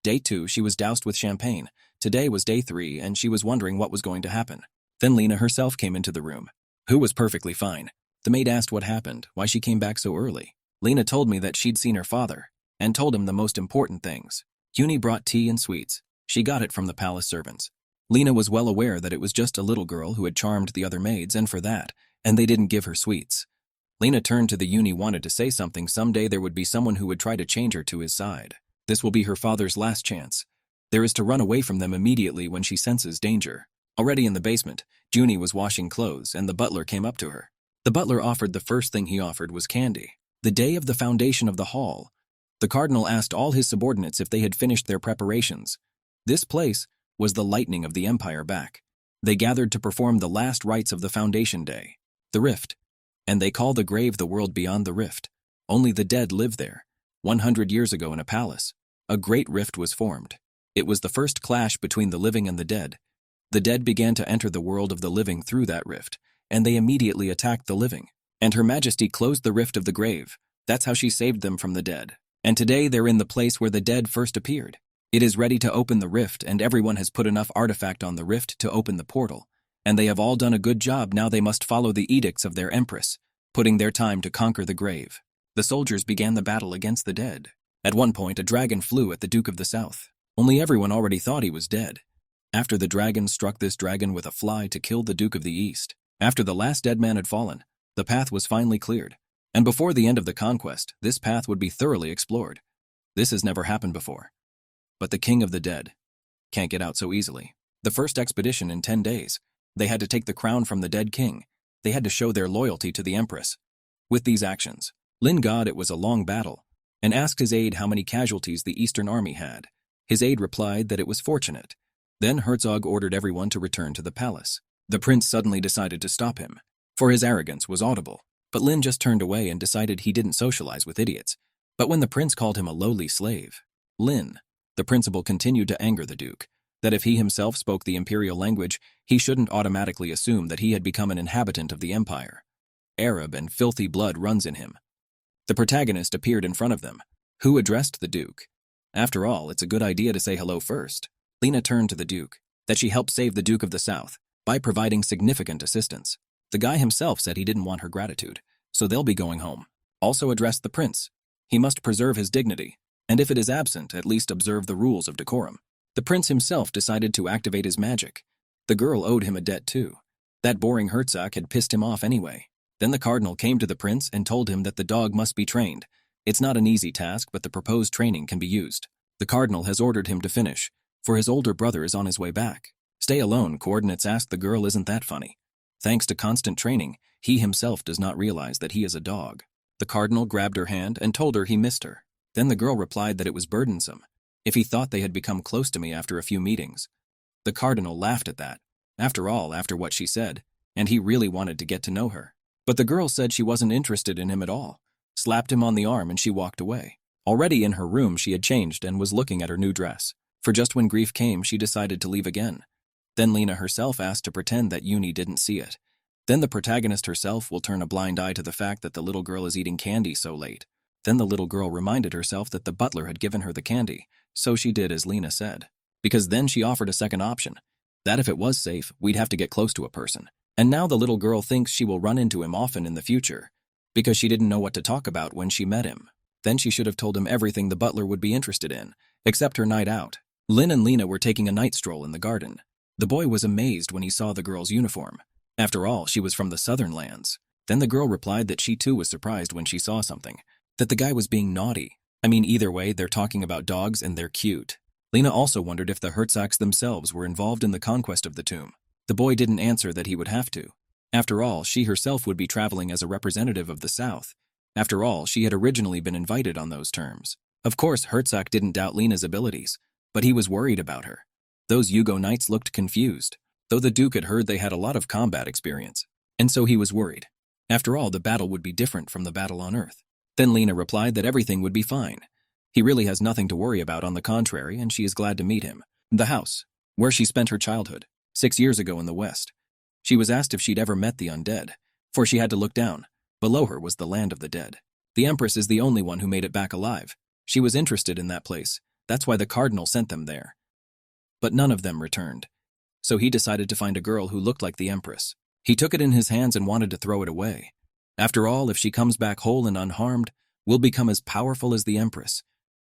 Day 2, she was doused with champagne. Today was day 3, and she was wondering what was going to happen. Then Lena herself came into the room, who was perfectly fine. The maid asked what happened, why she came back so early. Lena told me that she'd seen her father, and told him the most important things. Uni brought tea and sweets. She got it from the palace servants. Lena was well aware that it was just a little girl who had charmed the other maids, and for that, and they didn't give her sweets. Lena turned to the Uni, wanted to say something. Someday there would be someone who would try to change her to his side. This will be her father's last chance. There is to run away from them immediately when she senses danger. Already in the basement, Junie was washing clothes, and the butler came up to her. The butler offered the first thing he offered was candy. The day of the foundation of the hall, the cardinal asked all his subordinates if they had finished their preparations. This place was the lightning of the empire back. They gathered to perform the last rites of the foundation day, the rift, and they call the grave the world beyond the rift. Only the dead live there. 100 years ago in a palace, a great rift was formed. It was the first clash between the living and the dead. The dead began to enter the world of the living through that rift, and they immediately attacked the living. And Her Majesty closed the rift of the grave, That's how she saved them from the dead. And today they're in the place where the dead first appeared. It is ready to open the rift, and everyone has put enough artifact on the rift to open the portal. And they have all done a good job. Now they must follow the edicts of their empress, putting their time to conquer the grave. The soldiers began the battle against the dead. At one point, a dragon flew at the Duke of the South. Only everyone already thought he was dead. After the dragon struck this dragon with a fly to kill the Duke of the East. After the last dead man had fallen, the path was finally cleared. And before the end of the conquest, this path would be thoroughly explored. This has never happened before. But the king of the dead can't get out so easily. The first expedition in 10 days. They had to take the crown from the dead king. They had to show their loyalty to the empress. With these actions, Lin got it was a long battle, and asked his aide how many casualties the Eastern army had. His aide replied that it was fortunate. Then Herzog ordered everyone to return to the palace. The prince suddenly decided to stop him, for his arrogance was audible. But Lin just turned away and decided he didn't socialize with idiots. But when the prince called him a lowly slave, Lin, the principal, continued to anger the duke, that if he himself spoke the imperial language, he shouldn't automatically assume that he had become an inhabitant of the empire. Arab and filthy blood runs in him. The protagonist appeared in front of them, who addressed the duke. After all, it's a good idea to say hello first. Lena turned to the duke, that she helped save the Duke of the South by providing significant assistance. The guy himself said he didn't want her gratitude, so they'll be going home. Also addressed the prince. He must preserve his dignity, and if it is absent, at least observe the rules of decorum. The prince himself decided to activate his magic. The girl owed him a debt too. That boring Herzog had pissed him off anyway. Then the cardinal came to the prince and told him that the dog must be trained. It's not an easy task, but the proposed training can be used. The cardinal has ordered him to finish, for his older brother is on his way back. Stay alone, coordinates asked the girl. Isn't that funny? Thanks to constant training, he himself does not realize that he is a dog. The cardinal grabbed her hand and told her he missed her. Then the girl replied that it was burdensome, if he thought they had become close to me after a few meetings. The cardinal laughed at that. After all, after what she said, and he really wanted to get to know her. But the girl said she wasn't interested in him at all, slapped him on the arm, and she walked away. Already in her room, she had changed and was looking at her new dress. For just when grief came, she decided to leave again. Then Lena herself asked to pretend that Uni didn't see it. Then the protagonist herself will turn a blind eye to the fact that the little girl is eating candy so late. Then the little girl reminded herself that the butler had given her the candy, so she did as Lena said. Because then she offered a second option, that if it was safe, we'd have to get close to a person. And now the little girl thinks she will run into him often in the future, because she didn't know what to talk about when she met him. Then she should have told him everything the butler would be interested in, except her night out. Lin and Lena were taking a night stroll in the garden. The boy was amazed when he saw the girl's uniform. After all, she was from the southern lands. Then the girl replied that she too was surprised when she saw something, that the guy was being naughty. I mean, either way, they're talking about dogs and they're cute. Lena also wondered if the Herzogs themselves were involved in the conquest of the tomb. The boy didn't answer that he would have to. After all, she herself would be traveling as a representative of the South. After all, she had originally been invited on those terms. Of course, Herzog didn't doubt Lena's abilities, but he was worried about her. Those Yugo knights looked confused, though the Duke had heard they had a lot of combat experience, and so he was worried. After all, the battle would be different from the battle on Earth. Then Lena replied that everything would be fine. He really has nothing to worry about, on the contrary, and she is glad to meet him. The house, where she spent her childhood, 6 years ago in the West. She was asked if she'd ever met the undead, for she had to look down. Below her was the land of the dead. The Empress is the only one who made it back alive. She was interested in that place. That's why the cardinal sent them there. But none of them returned. So he decided to find a girl who looked like the Empress. He took it in his hands and wanted to throw it away. After all, if she comes back whole and unharmed, we'll become as powerful as the Empress.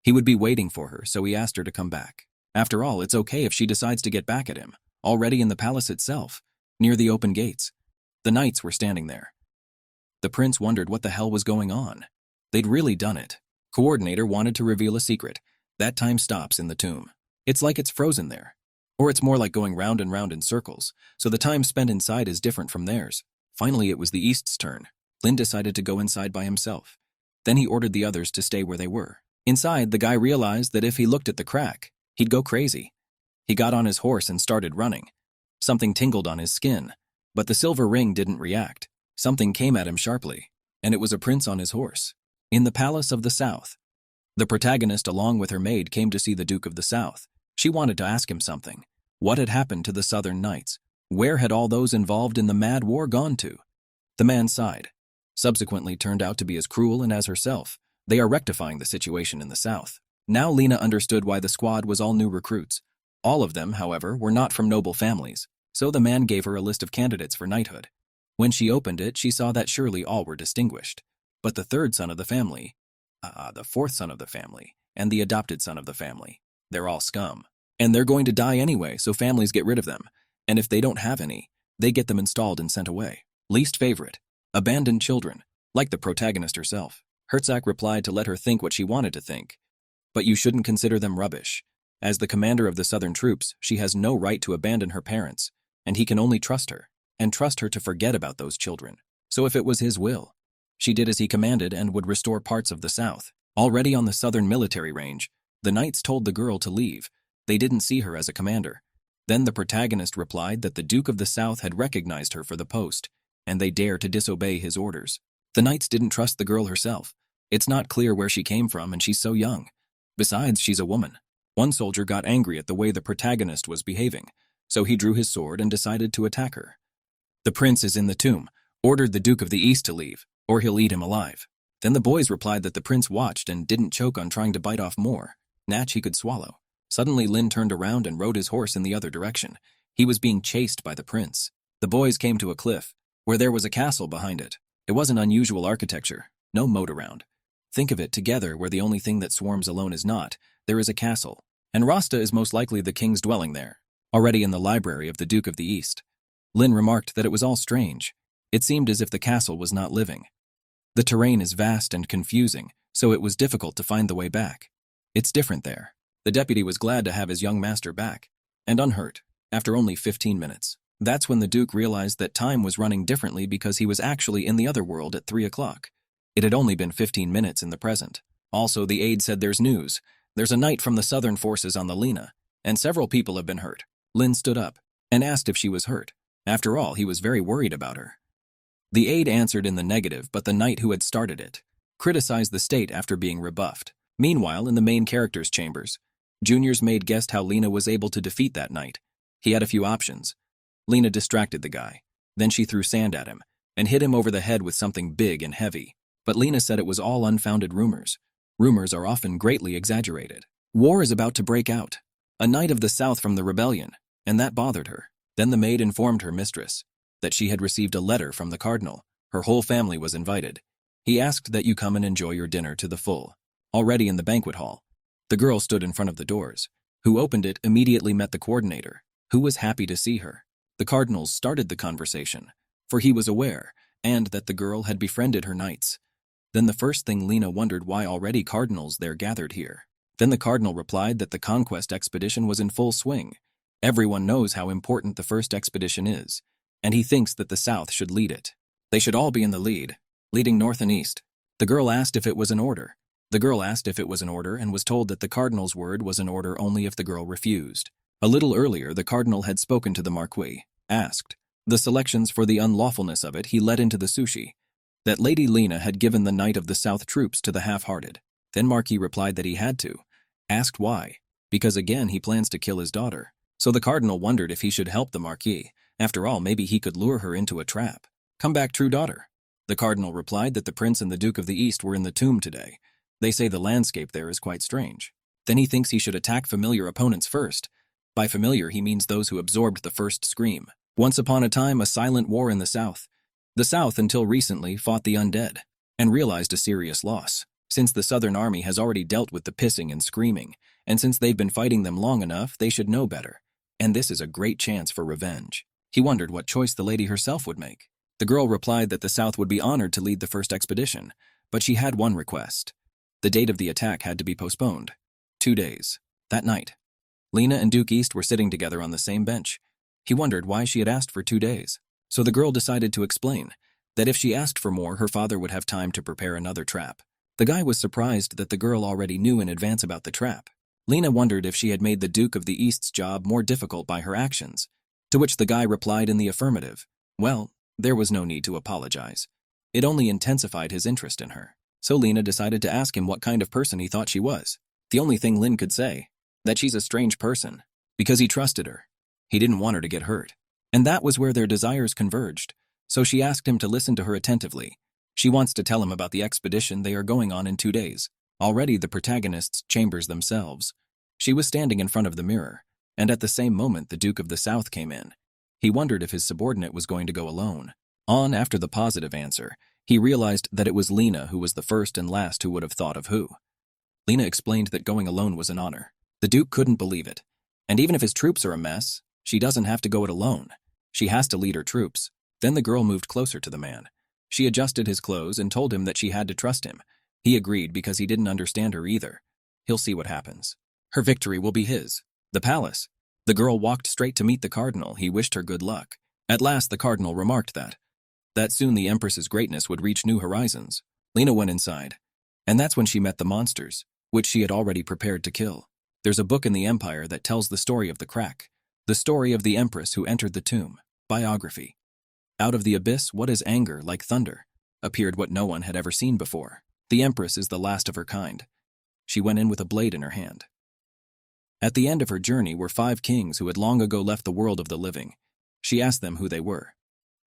He would be waiting for her, so he asked her to come back. After all, it's okay if she decides to get back at him. Already in the palace itself, near the open gates, the knights were standing there. The prince wondered what the hell was going on. They'd really done it. Coordinator wanted to reveal a secret. That time stops in the tomb. It's like it's frozen there. Or it's more like going round and round in circles, so the time spent inside is different from theirs. Finally, it was the East's turn. Lin decided to go inside by himself. Then he ordered the others to stay where they were. Inside, the guy realized that if he looked at the crack, he'd go crazy. He got on his horse and started running. Something tingled on his skin, but the silver ring didn't react. Something came at him sharply, and it was a prince on his horse. In the palace of the South. The protagonist, along with her maid, came to see the Duke of the South. She wanted to ask him something. What had happened to the Southern Knights? Where had all those involved in the mad war gone to? The man sighed. subsequently turned out to be as cruel and as herself. They are rectifying the situation in the south. Now Lena understood why the squad was all new recruits. All of them, however, were not from noble families, so the man gave her a list of candidates for knighthood. When she opened it, she saw that surely all were distinguished. But the third son of the family, the fourth son of the family, and the adopted son of the family, they're all scum. And they're going to die anyway, so families get rid of them. And if they don't have any, they get them installed and sent away. Least favorite, abandoned children, like the protagonist herself. Herzog replied to let her think what she wanted to think. But you shouldn't consider them rubbish. As the commander of the southern troops, she has no right to abandon her parents, and he can only trust her, and trust her to forget about those children. So if it was his will, she did as he commanded and would restore parts of the south. Already on the southern military range, the knights told the girl to leave. They didn't see her as a commander. Then the protagonist replied that the Duke of the South had recognized her for the post, and they dare to disobey his orders. The knights didn't trust the girl herself. It's not clear where she came from, and she's so young. Besides, she's a woman. One soldier got angry at the way the protagonist was behaving, so he drew his sword and decided to attack her. The prince is in the tomb, ordered the Duke of the East to leave, or he'll eat him alive. Then the boys replied that the prince watched and didn't choke on trying to bite off more gnat he could swallow. Suddenly Lin turned around and rode his horse in the other direction. He was being chased by the prince. The boys came to a cliff, where there was a castle behind it. It wasn't unusual architecture, no moat around. Think of it together where the only thing that swarms alone is not. There is a castle, and Rasta is most likely the king's dwelling there, already in the library of the Duke of the East. Lin remarked that it was all strange. It seemed as if the castle was not living. The terrain is vast and confusing, so it was difficult to find the way back. It's different there. The deputy was glad to have his young master back, and unhurt, after only 15 minutes. That's when the Duke realized that time was running differently because he was actually in the other world at 3 o'clock. It had only been 15 minutes in the present. Also, the aide said there's news. There's a knight from the southern forces on the Lena, and several people have been hurt. Lin stood up and asked if she was hurt. After all, he was very worried about her. The aide answered in the negative, but the knight who had started it criticized the state after being rebuffed. Meanwhile, in the main characters' chambers, Junior's maid guessed how Lena was able to defeat that knight. He had a few options. Lena distracted the guy. Then she threw sand at him and hit him over the head with something big and heavy. But Lena said it was all unfounded rumors. Rumors are often greatly exaggerated. War is about to break out. A knight of the south from the rebellion, and that bothered her. Then the maid informed her mistress that she had received a letter from the cardinal. Her whole family was invited. He asked that you come and enjoy your dinner to the full. Already in the banquet hall, the girl stood in front of the doors. Who opened it immediately met the coordinator, who was happy to see her. The cardinals started the conversation, for he was aware, and that the girl had befriended her knights. Then the first thing Lena wondered why already cardinals there gathered here. Then the cardinal replied that the conquest expedition was in full swing. Everyone knows how important the first expedition is, and he thinks that the South should lead it. They should all be in the lead, leading north and east. The girl asked if it was an order. The girl asked if it was an order and was told that the cardinal's word was an order only if the girl refused. A little earlier, the cardinal had spoken to the marquis, asked the selections for the unlawfulness of it. He led into the sushi that Lady Lena had given the Knight of the South troops to the half-hearted. Then Marquis replied that he had to. Asked why. Because again he plans to kill his daughter. So the cardinal wondered if he should help the Marquis. After all, maybe he could lure her into a trap. Come back, true daughter. The cardinal replied that the prince and the Duke of the East were in the tomb today. They say the landscape there is quite strange. Then he thinks he should attack familiar opponents first. By familiar he means those who absorbed the first scream. Once upon a time, a silent war in the South. The South, until recently, fought the undead, and realized a serious loss. Since the Southern Army has already dealt with the pissing and screaming, and since they've been fighting them long enough, they should know better. And this is a great chance for revenge. He wondered what choice the lady herself would make. The girl replied that the South would be honored to lead the first expedition, but she had one request. The date of the attack had to be postponed. 2 days. That night, Lena and Duke East were sitting together on the same bench. He wondered why she had asked for 2 days. So the girl decided to explain that if she asked for more, her father would have time to prepare another trap. The guy was surprised that the girl already knew in advance about the trap. Lena wondered if she had made the Duke of the East's job more difficult by her actions, to which the guy replied in the affirmative. Well, there was no need to apologize. It only intensified his interest in her. So Lena decided to ask him what kind of person he thought she was. The only thing Lin could say, that she's a strange person, because he trusted her. He didn't want her to get hurt. And that was where their desires converged, so she asked him to listen to her attentively. She wants to tell him about the expedition they are going on in 2 days. Already the protagonists' chambers themselves. She was standing in front of the mirror, and at the same moment the Duke of the South came in. He wondered if his subordinate was going to go alone. On after the positive answer, he realized that it was Lena who was the first and last who would have thought of who. Lena explained that going alone was an honor. The Duke couldn't believe it. And even if his troops are a mess, she doesn't have to go it alone. She has to lead her troops. Then the girl moved closer to the man. She adjusted his clothes and told him that she had to trust him. He agreed because he didn't understand her either. He'll see what happens. Her victory will be his. The palace. The girl walked straight to meet the cardinal. He wished her good luck. At last the cardinal remarked that soon the empress's greatness would reach new horizons. Lena went inside. And that's when she met the monsters, which she had already prepared to kill. There's a book in the Empire that tells the story of the crack. The story of the empress who entered the tomb. Biography. Out of the abyss, what is anger like thunder? Appeared what no one had ever seen before. The empress is the last of her kind. She went in with a blade in her hand. At the end of her journey were 5 kings who had long ago left the world of the living. She asked them who they were.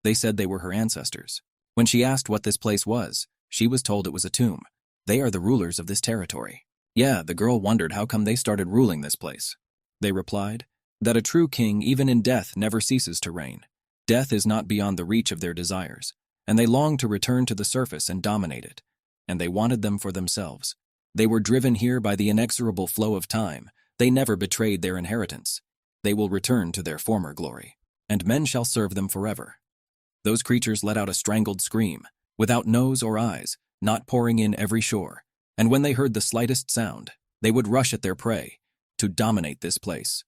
They said they were her ancestors. When she asked what this place was, she was told it was a tomb. They are the rulers of this territory. Yeah, the girl wondered how come they started ruling this place. They replied, that a true king, even in death, never ceases to reign. Death is not beyond the reach of their desires, and they longed to return to the surface and dominate it. And they wanted them for themselves. They were driven here by the inexorable flow of time. They never betrayed their inheritance. They will return to their former glory, and men shall serve them forever. Those creatures let out a strangled scream, without nose or eyes, not pouring in every shore. And when they heard the slightest sound, they would rush at their prey, to dominate this place.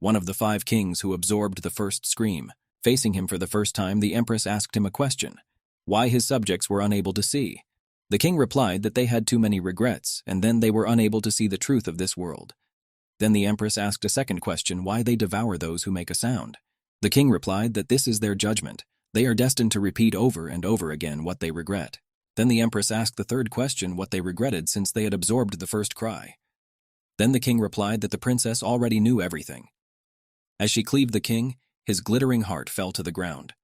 One of the 5 kings who absorbed the first scream, facing him for the first time, the empress asked him a question, why his subjects were unable to see. The king replied that they had too many regrets, and then they were unable to see the truth of this world. Then the empress asked a second question, why they devour those who make a sound. The king replied that this is their judgment. They are destined to repeat over and over again what they regret. Then the empress asked the third question, what they regretted since they had absorbed the first cry. Then the king replied that the princess already knew everything. As she cleaved the king, his glittering heart fell to the ground.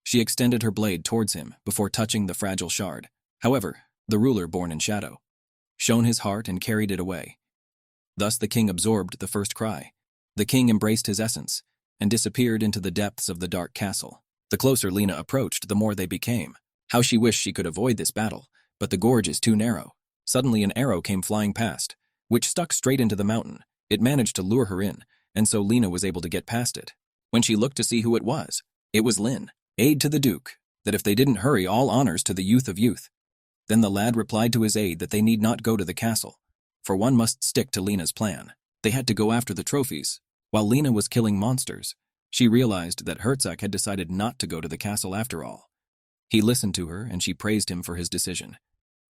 She extended her blade towards him before touching the fragile shard. However, the ruler born in shadow shone his heart and carried it away. Thus the king absorbed the first cry. The king embraced his essence and disappeared into the depths of the dark castle. The closer Lena approached, the more they became. How she wished she could avoid this battle, but the gorge is too narrow. Suddenly an arrow came flying past, which stuck straight into the mountain. It managed to lure her in, and so Lena was able to get past it. When she looked to see who it was Lin, aide to the Duke, that if they didn't hurry, all honors to the youth of youth. Then the lad replied to his aide that they need not go to the castle, for one must stick to Lena's plan. They had to go after the trophies. While Lena was killing monsters, she realized that Herzog had decided not to go to the castle after all. He listened to her, and she praised him for his decision.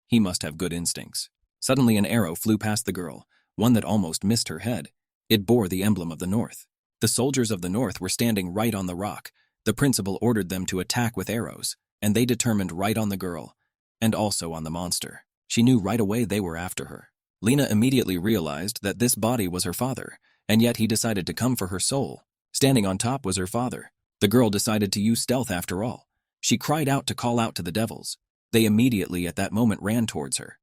He must have good instincts. Suddenly an arrow flew past the girl, one that almost missed her head. It bore the emblem of the North. The soldiers of the North were standing right on the rock. The principal ordered them to attack with arrows, and they determined right on the girl, and also on the monster. She knew right away they were after her. Lena immediately realized that this body was her father, and yet he decided to come for her soul. Standing on top was her father. The girl decided to use stealth after all. She cried out to call out to the devils. They immediately at that moment ran towards her.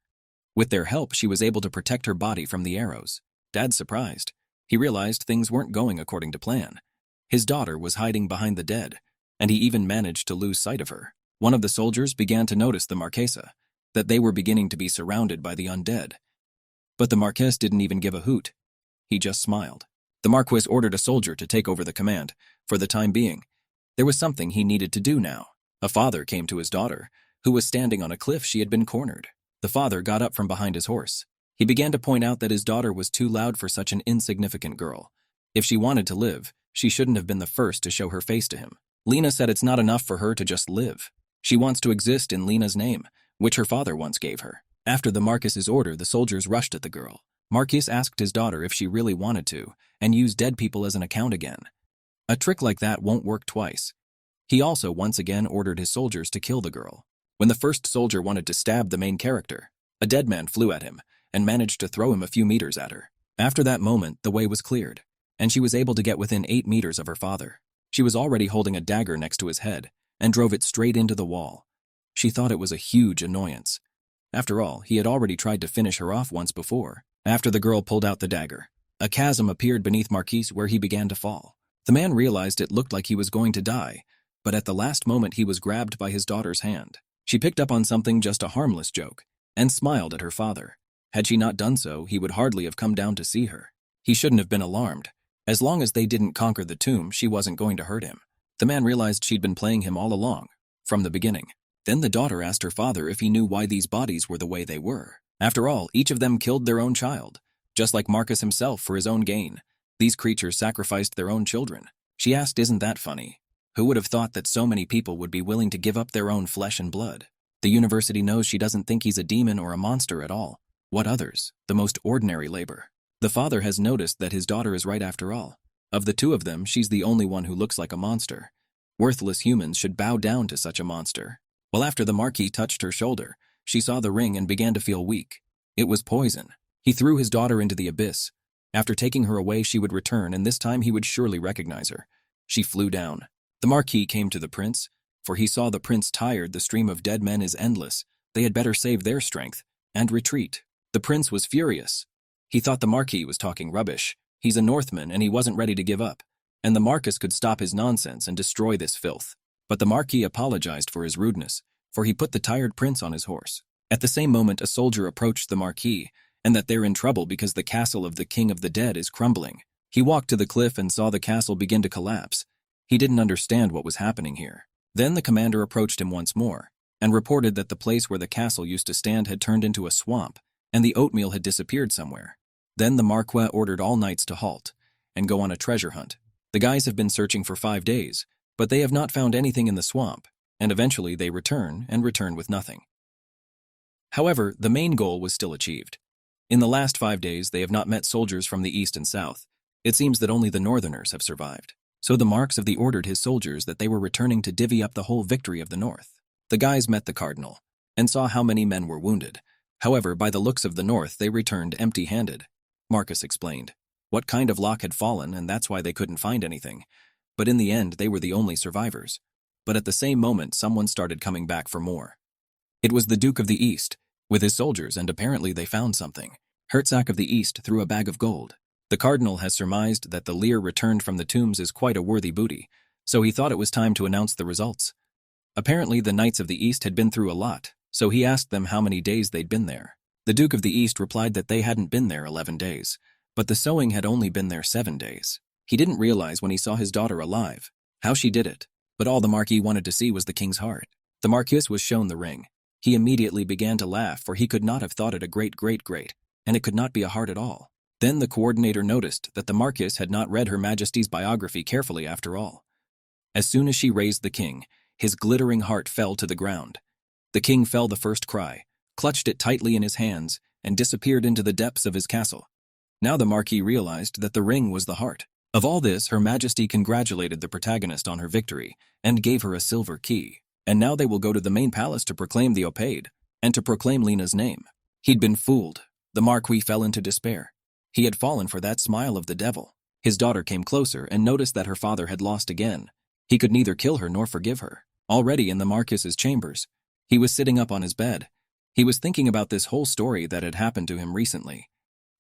With their help, she was able to protect her body from the arrows. Dad's surprised. He realized things weren't going according to plan. His daughter was hiding behind the dead, and he even managed to lose sight of her. One of the soldiers began to notice the Marquesa, that they were beginning to be surrounded by the undead. But the Marquess didn't even give a hoot. He just smiled. The Marquis ordered a soldier to take over the command, for the time being. There was something he needed to do now. A father came to his daughter, who was standing on a cliff. She had been cornered. The father got up from behind his horse. He began to point out that his daughter was too loud for such an insignificant girl. If she wanted to live, she shouldn't have been the first to show her face to him. Lena said it's not enough for her to just live. She wants to exist in Lena's name, which her father once gave her. After the Marquis's order, the soldiers rushed at the girl. Marquis asked his daughter if she really wanted to, and use dead people as an account again. A trick like that won't work twice. He also once again ordered his soldiers to kill the girl. When the first soldier wanted to stab the main character, a dead man flew at him and managed to throw him a few meters at her. After that moment, the way was cleared, and she was able to get within 8 meters of her father. She was already holding a dagger next to his head and drove it straight into the wall. She thought it was a huge annoyance. After all, he had already tried to finish her off once before. After the girl pulled out the dagger, a chasm appeared beneath Marquise where he began to fall. The man realized it looked like he was going to die, but at the last moment he was grabbed by his daughter's hand. She picked up on something, just a harmless joke, and smiled at her father. Had she not done so, he would hardly have come down to see her. He shouldn't have been alarmed. As long as they didn't conquer the tomb, she wasn't going to hurt him. The man realized she'd been playing him all along, from the beginning. Then the daughter asked her father if he knew why these bodies were the way they were. After all, each of them killed their own child, just like Marcus himself for his own gain. These creatures sacrificed their own children. She asked, "Isn't that funny? Who would have thought that so many people would be willing to give up their own flesh and blood?" The university knows she doesn't think he's a demon or a monster at all. What others? The most ordinary labor. The father has noticed that his daughter is right after all. Of the two of them, she's the only one who looks like a monster. Worthless humans should bow down to such a monster. Well, after the Marquis touched her shoulder, she saw the ring and began to feel weak. It was poison. He threw his daughter into the abyss. After taking her away, she would return, and this time he would surely recognize her. She flew down. The Marquis came to the prince, for he saw the prince tired. The stream of dead men is endless. They had better save their strength and retreat. The prince was furious. He thought the Marquis was talking rubbish. He's a Northman, and he wasn't ready to give up. And the Marquis could stop his nonsense and destroy this filth. But the Marquis apologized for his rudeness, for he put the tired prince on his horse. At the same moment, a soldier approached the Marquis, and that they're in trouble because the castle of the King of the Dead is crumbling. He walked to the cliff and saw the castle begin to collapse. He didn't understand what was happening here. Then the commander approached him once more, and reported that the place where the castle used to stand had turned into a swamp, and the oatmeal had disappeared somewhere. Then the Marquis ordered all knights to halt, and go on a treasure hunt. The guys have been searching for 5 days, but they have not found anything in the swamp, and eventually they return with nothing. However, the main goal was still achieved. In the last 5 days, they have not met soldiers from the east and south. It seems that only the northerners have survived. So the Marks of the ordered his soldiers that they were returning to divvy up the whole victory of the north. The guys met the cardinal, and saw how many men were wounded. However, by the looks of the north, they returned empty-handed. Marcus explained. What kind of lock had fallen, and that's why they couldn't find anything. But in the end, they were the only survivors. But at the same moment, someone started coming back for more. It was the Duke of the East, with his soldiers, and apparently they found something. Herzog of the East threw a bag of gold. The cardinal has surmised that the lyre returned from the tombs is quite a worthy booty, so he thought it was time to announce the results. Apparently the Knights of the East had been through a lot, so he asked them how many days they'd been there. The Duke of the East replied that they hadn't been there 11 days, but the sewing had only been there 7 days. He didn't realize when he saw his daughter alive how she did it, but all the Marquis wanted to see was the king's heart. The Marquis was shown the ring. He immediately began to laugh, for he could not have thought it a great, and it could not be a heart at all. Then the coordinator noticed that the Marquis had not read Her Majesty's biography carefully after all. As soon as she raised the king, his glittering heart fell to the ground. The king fell the first cry, clutched it tightly in his hands, and disappeared into the depths of his castle. Now the Marquis realized that the ring was the heart. Of all this, Her Majesty congratulated the protagonist on her victory and gave her a silver key. And now they will go to the main palace to proclaim the Opaid, and to proclaim Lena's name. He'd been fooled. The Marquis fell into despair. He had fallen for that smile of the devil. His daughter came closer and noticed that her father had lost again. He could neither kill her nor forgive her. Already in the Marquis's chambers, he was sitting up on his bed. He was thinking about this whole story that had happened to him recently.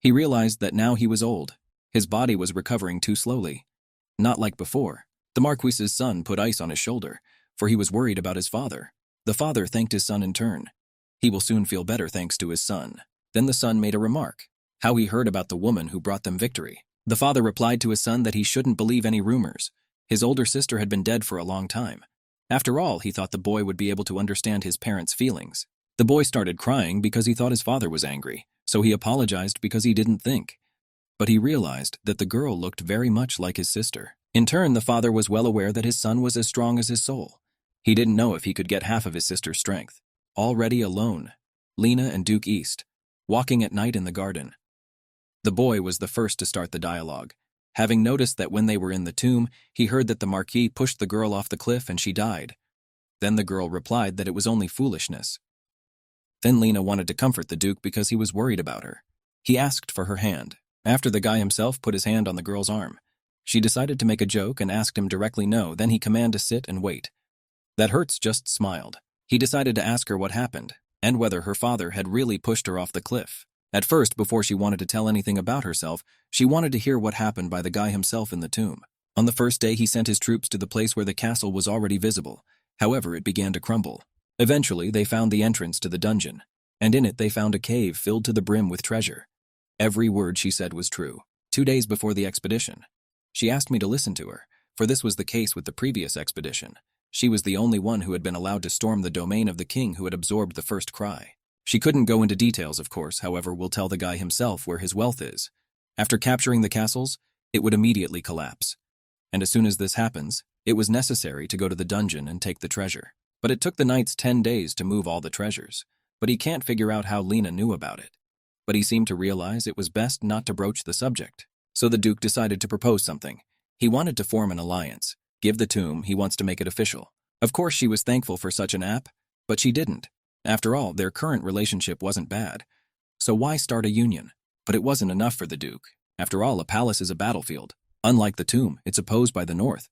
He realized that now he was old. His body was recovering too slowly. Not like before. The Marquis's son put ice on his shoulder, for he was worried about his father. The father thanked his son in turn. He will soon feel better thanks to his son. Then the son made a remark, how he heard about the woman who brought them victory. The father replied to his son that he shouldn't believe any rumors. His older sister had been dead for a long time. After all, he thought the boy would be able to understand his parents' feelings. The boy started crying because he thought his father was angry, so he apologized because he didn't think. But he realized that the girl looked very much like his sister. In turn, the father was well aware that his son was as strong as his soul. He didn't know if he could get half of his sister's strength. Already alone, Lena and Duke East, walking at night in the garden. The boy was the first to start the dialogue. Having noticed that when they were in the tomb, he heard that the Marquis pushed the girl off the cliff and she died. Then the girl replied that it was only foolishness. Then Lena wanted to comfort the Duke because he was worried about her. He asked for her hand. After the guy himself put his hand on the girl's arm, she decided to make a joke and asked him directly no. Then he commanded to sit and wait. That Hertz just smiled. He decided to ask her what happened, and whether her father had really pushed her off the cliff. At first, before she wanted to tell anything about herself, she wanted to hear what happened by the guy himself in the tomb. On the first day, he sent his troops to the place where the castle was already visible. However, it began to crumble. Eventually, they found the entrance to the dungeon, and in it they found a cave filled to the brim with treasure. Every word she said was true. 2 days before the expedition, she asked me to listen to her, for this was the case with the previous expedition. She was the only one who had been allowed to storm the domain of the king who had absorbed the first cry. She couldn't go into details, of course, however, we'll tell the guy himself where his wealth is. After capturing the castles, it would immediately collapse. And as soon as this happens, it was necessary to go to the dungeon and take the treasure. But it took the knights 10 days to move all the treasures. But he can't figure out how Lena knew about it. But he seemed to realize it was best not to broach the subject. So the Duke decided to propose something. He wanted to form an alliance. Give the tomb, he wants to make it official. Of course she was thankful for such an app, but she didn't. After all, their current relationship wasn't bad. So why start a union? But it wasn't enough for the Duke. After all, a palace is a battlefield. Unlike the tomb, it's opposed by the north,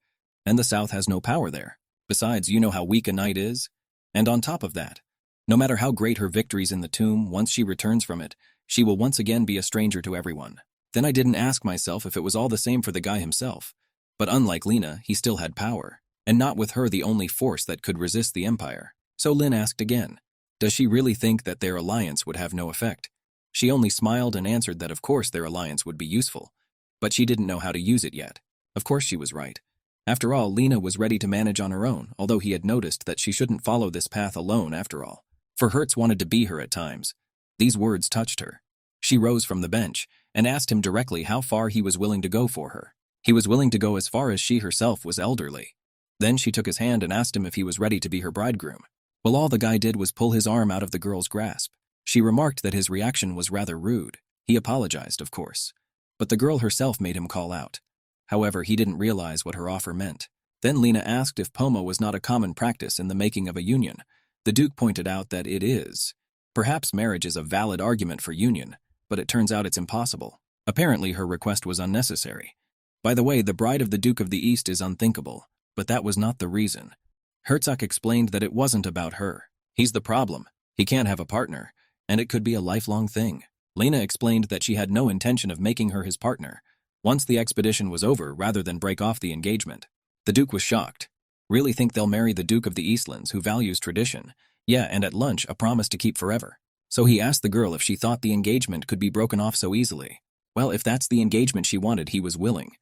and the south has no power there. Besides, you know how weak a knight is. And on top of that, no matter how great her victories in the tomb, once she returns from it, she will once again be a stranger to everyone. Then I didn't ask myself if it was all the same for the guy himself. But unlike Lena, he still had power, and not with her the only force that could resist the empire. So Lin asked again, does she really think that their alliance would have no effect? She only smiled and answered that of course their alliance would be useful, but she didn't know how to use it yet. Of course she was right. After all, Lena was ready to manage on her own, although he had noticed that she shouldn't follow this path alone after all. For Hertz wanted to be her at times. These words touched her. She rose from the bench and asked him directly how far he was willing to go for her. He was willing to go as far as she herself was elderly. Then she took his hand and asked him if he was ready to be her bridegroom. Well, all the guy did was pull his arm out of the girl's grasp. She remarked that his reaction was rather rude. He apologized, of course. But the girl herself made him call out. However, he didn't realize what her offer meant. Then Lena asked if Pomo was not a common practice in the making of a union. The Duke pointed out that it is. Perhaps marriage is a valid argument for union, but it turns out it's impossible. Apparently, her request was unnecessary. By the way, the bride of the Duke of the East is unthinkable, but that was not the reason. Herzog explained that it wasn't about her. He's the problem. He can't have a partner, and it could be a lifelong thing. Lena explained that she had no intention of making her his partner once the expedition was over rather than break off the engagement. The Duke was shocked. Really think they'll marry the Duke of the Eastlands who values tradition? Yeah, and at lunch, a promise to keep forever. So he asked the girl if she thought the engagement could be broken off so easily. Well, if that's the engagement she wanted, he was willing.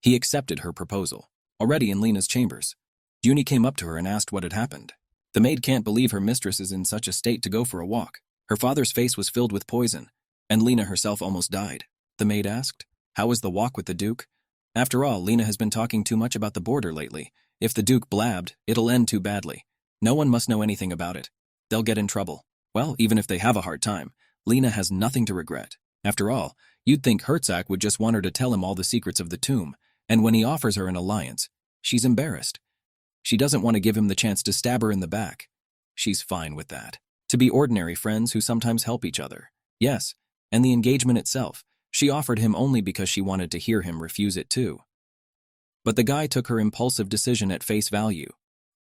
He accepted her proposal. Already in Lena's chambers, Junie came up to her and asked what had happened. The maid can't believe her mistress is in such a state to go for a walk. Her father's face was filled with poison, and Lena herself almost died. The maid asked, how was the walk with the Duke? After all, Lena has been talking too much about the border lately. If the Duke blabbed, it'll end too badly. No one must know anything about it. They'll get in trouble. Well, even if they have a hard time, Lena has nothing to regret. After all, you'd think Herzog would just want her to tell him all the secrets of the tomb, and when he offers her an alliance, she's embarrassed. She doesn't want to give him the chance to stab her in the back. She's fine with that. To be ordinary friends who sometimes help each other. Yes, and the engagement itself, she offered him only because she wanted to hear him refuse it too. But the guy took her impulsive decision at face value,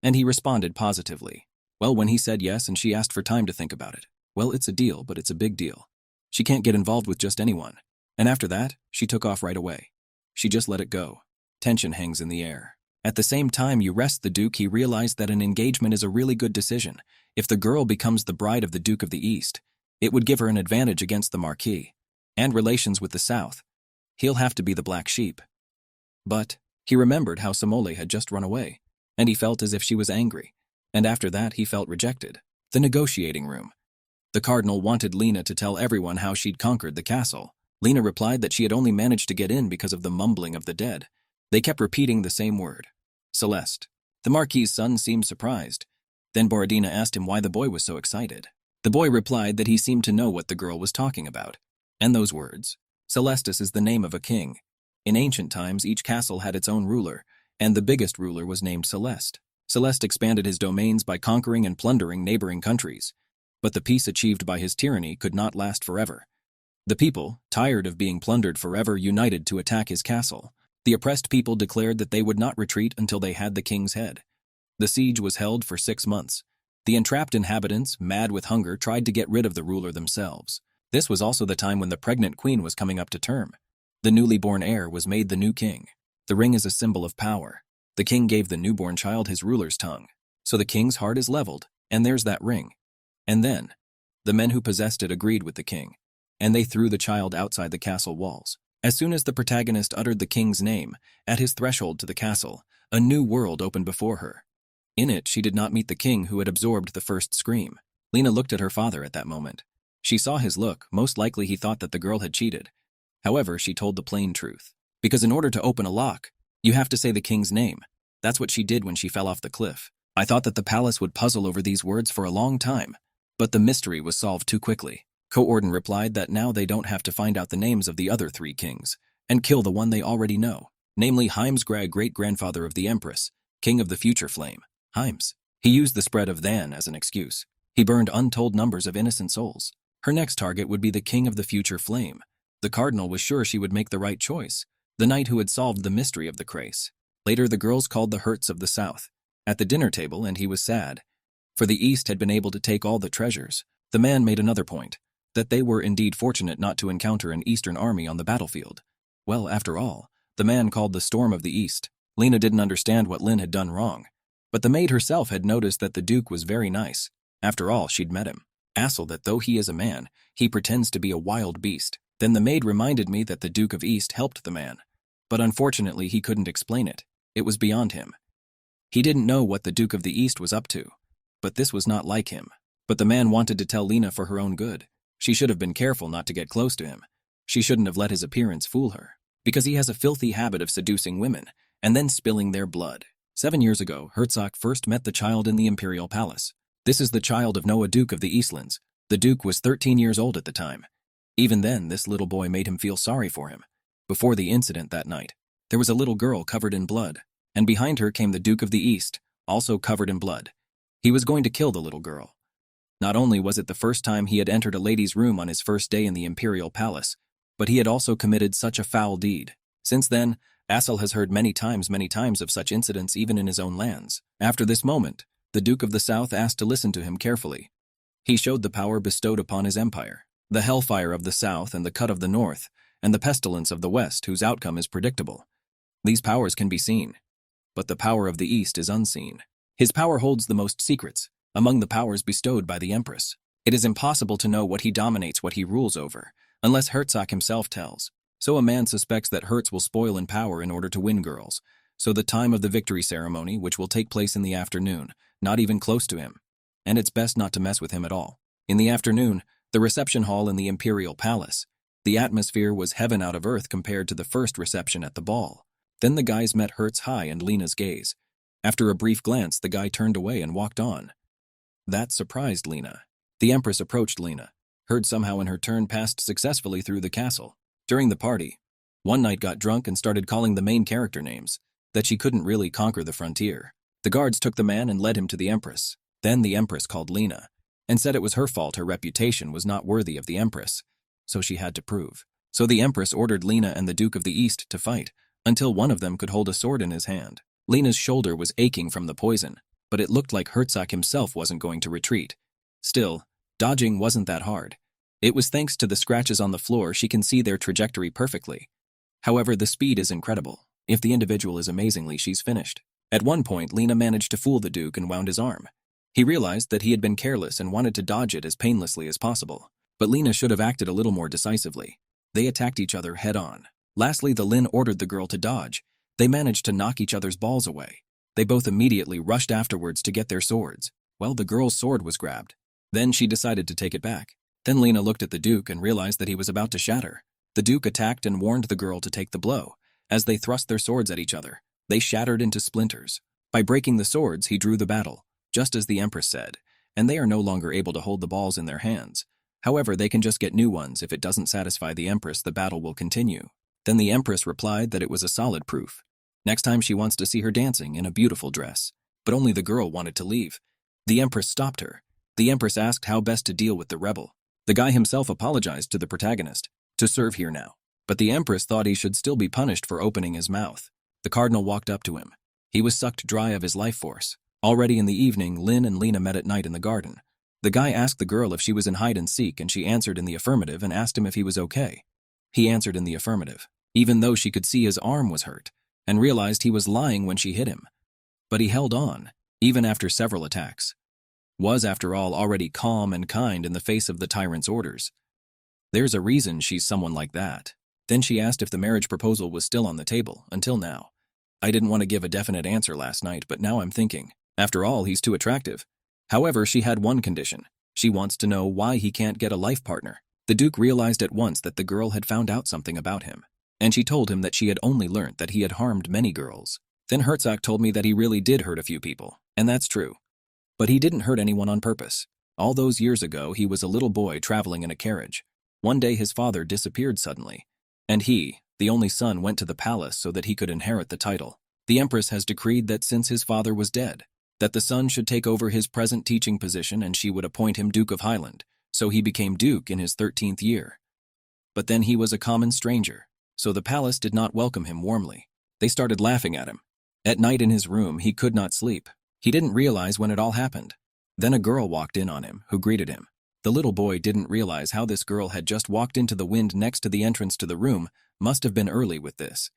and he responded positively. Well, when he said yes and she asked for time to think about it, well, it's a deal, but it's a big deal. She can't get involved with just anyone. And after that, she took off right away. She just let it go. Tension hangs in the air. At the same time you rest the Duke, he realized that an engagement is a really good decision. If the girl becomes the bride of the Duke of the East, it would give her an advantage against the Marquis, and relations with the South. He'll have to be the black sheep. But he remembered how Samole had just run away, and he felt as if she was angry. And after that, he felt rejected. The negotiating room. The Cardinal wanted Lena to tell everyone how she'd conquered the castle. Lena replied that she had only managed to get in because of the mumbling of the dead. They kept repeating the same word. Celeste. The Marquis's son seemed surprised. Then Borodina asked him why the boy was so excited. The boy replied that he seemed to know what the girl was talking about. And those words. Celestus is the name of a king. In ancient times, each castle had its own ruler, and the biggest ruler was named Celeste. Celeste expanded his domains by conquering and plundering neighboring countries. But the peace achieved by his tyranny could not last forever. The people, tired of being plundered forever, united to attack his castle. The oppressed people declared that they would not retreat until they had the king's head. The siege was held for 6 months. The entrapped inhabitants, mad with hunger, tried to get rid of the ruler themselves. This was also the time when the pregnant queen was coming up to term. The newly born heir was made the new king. The ring is a symbol of power. The king gave the newborn child his ruler's tongue. So the king's heart is leveled, and there's that ring. And then, the men who possessed it agreed with the king, and they threw the child outside the castle walls. As soon as the protagonist uttered the king's name, at his threshold to the castle, a new world opened before her. In it, she did not meet the king who had absorbed the first scream. Lena looked at her father at that moment. She saw his look. Most likely he thought that the girl had cheated. However, she told the plain truth. Because in order to open a lock, you have to say the king's name. That's what she did when she fell off the cliff. I thought that the palace would puzzle over these words for a long time, but the mystery was solved too quickly. Coorden replied that now they don't have to find out the names of the other 3 kings, and kill the one they already know, namely Heimsgrad, great-grandfather of the empress, king of the future flame. Heims. He used the spread of Than as an excuse. He burned untold numbers of innocent souls. Her next target would be the king of the future flame. The cardinal was sure she would make the right choice, the knight who had solved the mystery of the craze. Later, the girls called the Hertz of the South at the dinner table, and he was sad. For the East had been able to take all the treasures. The man made another point, that they were indeed fortunate not to encounter an Eastern army on the battlefield. Well, after all, the man called the Storm of the East. Lena didn't understand what Lynn had done wrong, but the maid herself had noticed that the Duke was very nice. After all, she'd met him. Assel that though he is a man, he pretends to be a wild beast. Then the maid reminded me that the Duke of East helped the man. But unfortunately, he couldn't explain it. It was beyond him. He didn't know what the Duke of the East was up to. But this was not like him. But the man wanted to tell Lena for her own good. She should have been careful not to get close to him. She shouldn't have let his appearance fool her. Because he has a filthy habit of seducing women, and then spilling their blood. 7 years ago, Herzog first met the child in the imperial palace. This is the child of Noah, Duke of the Eastlands. The Duke was 13 years old at the time. Even then, this little boy made him feel sorry for him. Before the incident that night, there was a little girl covered in blood, and behind her came the Duke of the East, also covered in blood. He was going to kill the little girl. Not only was it the first time he had entered a lady's room on his first day in the imperial palace, but he had also committed such a foul deed. Since then, Assel has heard many times of such incidents even in his own lands. After this moment, the Duke of the South asked to listen to him carefully. He showed the power bestowed upon his empire, the hellfire of the South and the cut of the North, and the pestilence of the West, whose outcome is predictable. These powers can be seen, but the power of the East is unseen. His power holds the most secrets, among the powers bestowed by the Empress. It is impossible to know what he dominates, what he rules over, unless Herzog himself tells. So a man suspects that Hertz will spoil in power in order to win girls. So the time of the victory ceremony, which will take place in the afternoon, not even close to him. And it's best not to mess with him at all. In the afternoon, the reception hall in the imperial palace. The atmosphere was heaven out of earth compared to the first reception at the ball. Then the guys met Hertz High and Lena's gaze. After a brief glance, the guy turned away and walked on. That surprised Lena. The Empress approached Lena. Heard somehow in her turn passed successfully through the castle. During the party, one knight got drunk and started calling the main character names, that she couldn't really conquer the frontier. The guards took the man and led him to the Empress. Then the Empress called Lena, and said it was her fault her reputation was not worthy of the Empress, so she had to prove. So the Empress ordered Lena and the Duke of the East to fight, until one of them could hold a sword in his hand. Lena's shoulder was aching from the poison, but it looked like Herzog himself wasn't going to retreat. Still, dodging wasn't that hard. It was thanks to the scratches on the floor she can see their trajectory perfectly. However, the speed is incredible. If the individual is amazingly, she's finished. At one point, Lena managed to fool the Duke and wound his arm. He realized that he had been careless and wanted to dodge it as painlessly as possible. But Lena should have acted a little more decisively. They attacked each other head-on. Lastly, the Lin ordered the girl to dodge. They managed to knock each other's balls away. They both immediately rushed afterwards to get their swords. Well, the girl's sword was grabbed. Then she decided to take it back. Then Lena looked at the Duke and realized that he was about to shatter. The Duke attacked and warned the girl to take the blow. As they thrust their swords at each other, they shattered into splinters. By breaking the swords, he drew the battle, just as the Empress said, and they are no longer able to hold the balls in their hands. However, they can just get new ones. If it doesn't satisfy the Empress, the battle will continue. Then the Empress replied that it was a solid proof. Next time she wants to see her dancing in a beautiful dress. But only the girl wanted to leave. The Empress stopped her. The Empress asked how best to deal with the rebel. The guy himself apologized to the protagonist, to serve here now. But the Empress thought he should still be punished for opening his mouth. The Cardinal walked up to him. He was sucked dry of his life force. Already in the evening, Lin and Lena met at night in the garden. The guy asked the girl if she was in hide-and-seek, and she answered in the affirmative and asked him if he was okay. He answered in the affirmative, even though she could see his arm was hurt, and realized he was lying when she hit him. But he held on, even after several attacks. Was, after all, already calm and kind in the face of the tyrant's orders. There's a reason she's someone like that. Then she asked if the marriage proposal was still on the table, until now. I didn't want to give a definite answer last night, but now I'm thinking, after all, he's too attractive. However, she had one condition. She wants to know why he can't get a life partner. The Duke realized at once that the girl had found out something about him, and she told him that she had only learnt that he had harmed many girls. Then Herzog told me that he really did hurt a few people, and that's true. But he didn't hurt anyone on purpose. All those years ago, he was a little boy traveling in a carriage. One day his father disappeared suddenly, and he, the only son, went to the palace so that he could inherit the title. The empress has decreed that since his father was dead, that the son should take over his present teaching position and she would appoint him Duke of Highland, so he became Duke in his 13th year. But then he was a common stranger, so the palace did not welcome him warmly. They started laughing at him. At night in his room, he could not sleep. He didn't realize when it all happened. Then a girl walked in on him, who greeted him. The little boy didn't realize how this girl had just walked into the wind next to the entrance to the room, must have been early with this.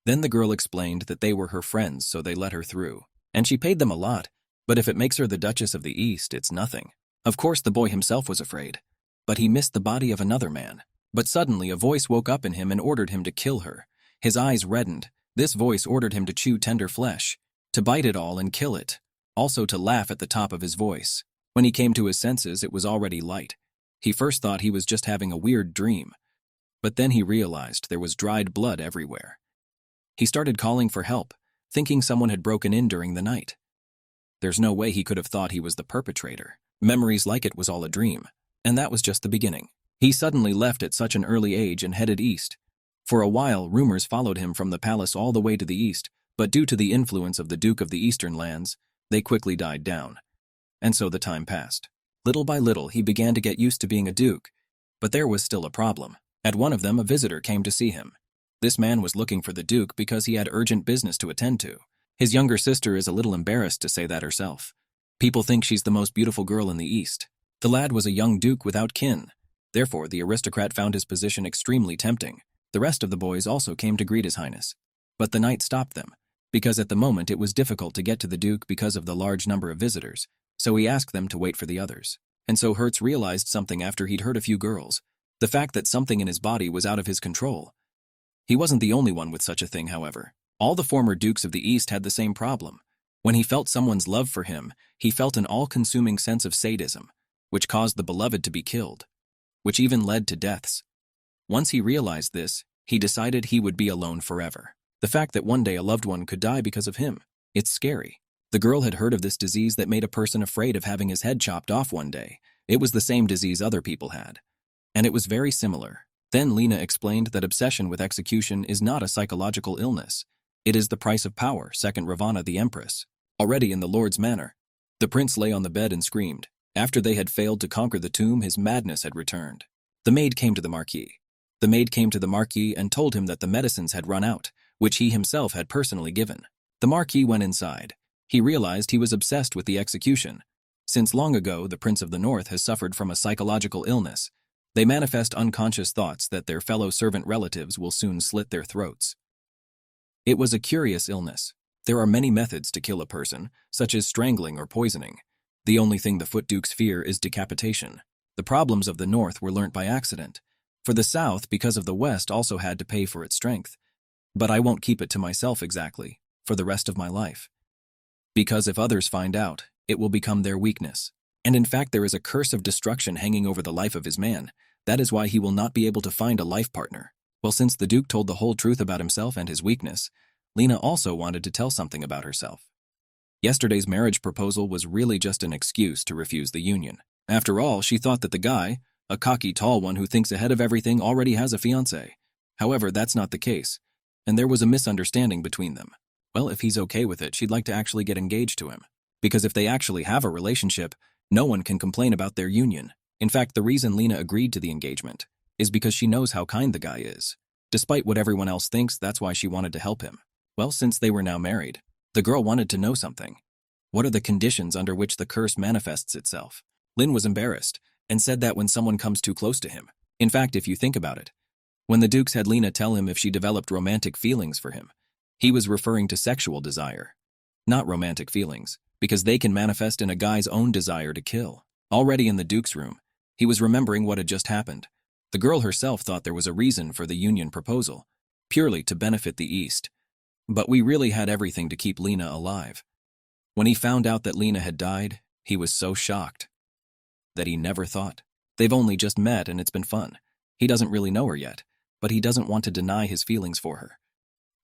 Then the girl explained that they were her friends, so they let her through. And she paid them a lot, but if it makes her the Duchess of the East, it's nothing. Of course the boy himself was afraid, but he missed the body of another man. But suddenly a voice woke up in him and ordered him to kill her. His eyes reddened. This voice ordered him to chew tender flesh, to bite it all and kill it, also to laugh at the top of his voice. When he came to his senses, it was already light. He first thought he was just having a weird dream, but then he realized there was dried blood everywhere. He started calling for help, thinking someone had broken in during the night. There's no way he could have thought he was the perpetrator. Memories like it was all a dream, and that was just the beginning. He suddenly left at such an early age and headed east. For a while, rumors followed him from the palace all the way to the east, but due to the influence of the Duke of the Eastern Lands, they quickly died down. And so the time passed. Little by little, he began to get used to being a duke, but there was still a problem. At one of them, a visitor came to see him. This man was looking for the Duke because he had urgent business to attend to. His younger sister is a little embarrassed to say that herself. People think she's the most beautiful girl in the East. The lad was a young duke without kin. Therefore, the aristocrat found his position extremely tempting. The rest of the boys also came to greet His Highness. But the knight stopped them, because at the moment it was difficult to get to the Duke because of the large number of visitors, so he asked them to wait for the others. And so Hertz realized something after he'd hurt a few girls. The fact that something in his body was out of his control. He wasn't the only one with such a thing, however. All the former dukes of the East had the same problem. When he felt someone's love for him, he felt an all-consuming sense of sadism, which caused the beloved to be killed, which even led to deaths. Once he realized this, he decided he would be alone forever. The fact that one day a loved one could die because of him, it's scary. The girl had heard of this disease that made a person afraid of having his head chopped off one day. It was the same disease other people had, and it was very similar. Then Lena explained that obsession with execution is not a psychological illness. It is the price of power, second Ravana the Empress. Already in the Lord's manor, the prince lay on the bed and screamed. After they had failed to conquer the tomb, his madness had returned. The maid came to the Marquis. The maid came to the Marquis and told him that the medicines had run out, which he himself had personally given. The Marquis went inside. He realized he was obsessed with the execution. Since long ago, the Prince of the North has suffered from a psychological illness. They manifest unconscious thoughts that their fellow servant relatives will soon slit their throats. It was a curious illness. There are many methods to kill a person, such as strangling or poisoning. The only thing the foot dukes fear is decapitation. The problems of the North were learnt by accident. For the South, because of the West, also had to pay for its strength. But I won't keep it to myself exactly, for the rest of my life. Because if others find out, it will become their weakness. And in fact, there is a curse of destruction hanging over the life of his man. That is why he will not be able to find a life partner. Well, since the Duke told the whole truth about himself and his weakness, Lena also wanted to tell something about herself. Yesterday's marriage proposal was really just an excuse to refuse the union. After all, she thought that the guy, a cocky tall one who thinks ahead of everything, already has a fiancé. However, that's not the case, and there was a misunderstanding between them. Well, if he's okay with it, she'd like to actually get engaged to him. Because if they actually have a relationship, no one can complain about their union. In fact, the reason Lena agreed to the engagement is because she knows how kind the guy is. Despite what everyone else thinks, that's why she wanted to help him. Well, since they were now married, the girl wanted to know something. What are the conditions under which the curse manifests itself? Lin was embarrassed and said that when someone comes too close to him. In fact, if you think about it, when the Dukes had Lena tell him if she developed romantic feelings for him, he was referring to sexual desire, not romantic feelings, because they can manifest in a guy's own desire to kill. Already in the Duke's room, he was remembering what had just happened. The girl herself thought there was a reason for the union proposal, purely to benefit the East. But we really had everything to keep Lena alive. When he found out that Lena had died, he was so shocked that he never thought. They've only just met and it's been fun. He doesn't really know her yet, but he doesn't want to deny his feelings for her.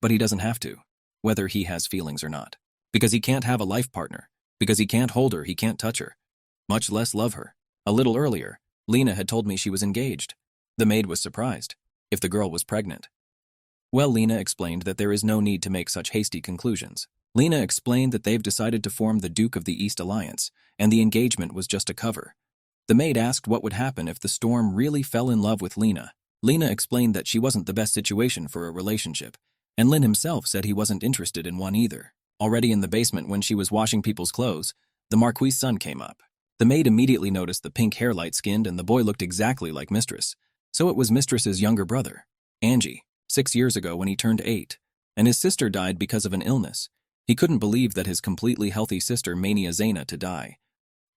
But he doesn't have to, whether he has feelings or not. Because he can't have a life partner. Because he can't hold her, he can't touch her, much less love her. A little earlier, Lena had told me she was engaged. The maid was surprised if the girl was pregnant. Well, Lena explained that there is no need to make such hasty conclusions. Lena explained that they've decided to form the Duke of the East Alliance, and the engagement was just a cover. The maid asked what would happen if the Storm really fell in love with Lena. Lena explained that she wasn't the best situation for a relationship, and Lin himself said he wasn't interested in one either. Already in the basement when she was washing people's clothes, the Marquis' son came up. The maid immediately noticed the pink hair light-skinned and the boy looked exactly like Mistress. So it was Mistress's younger brother, Angie, 6 years ago when he turned 8, and his sister died because of an illness. He couldn't believe that his completely healthy sister Mania Zaina to die.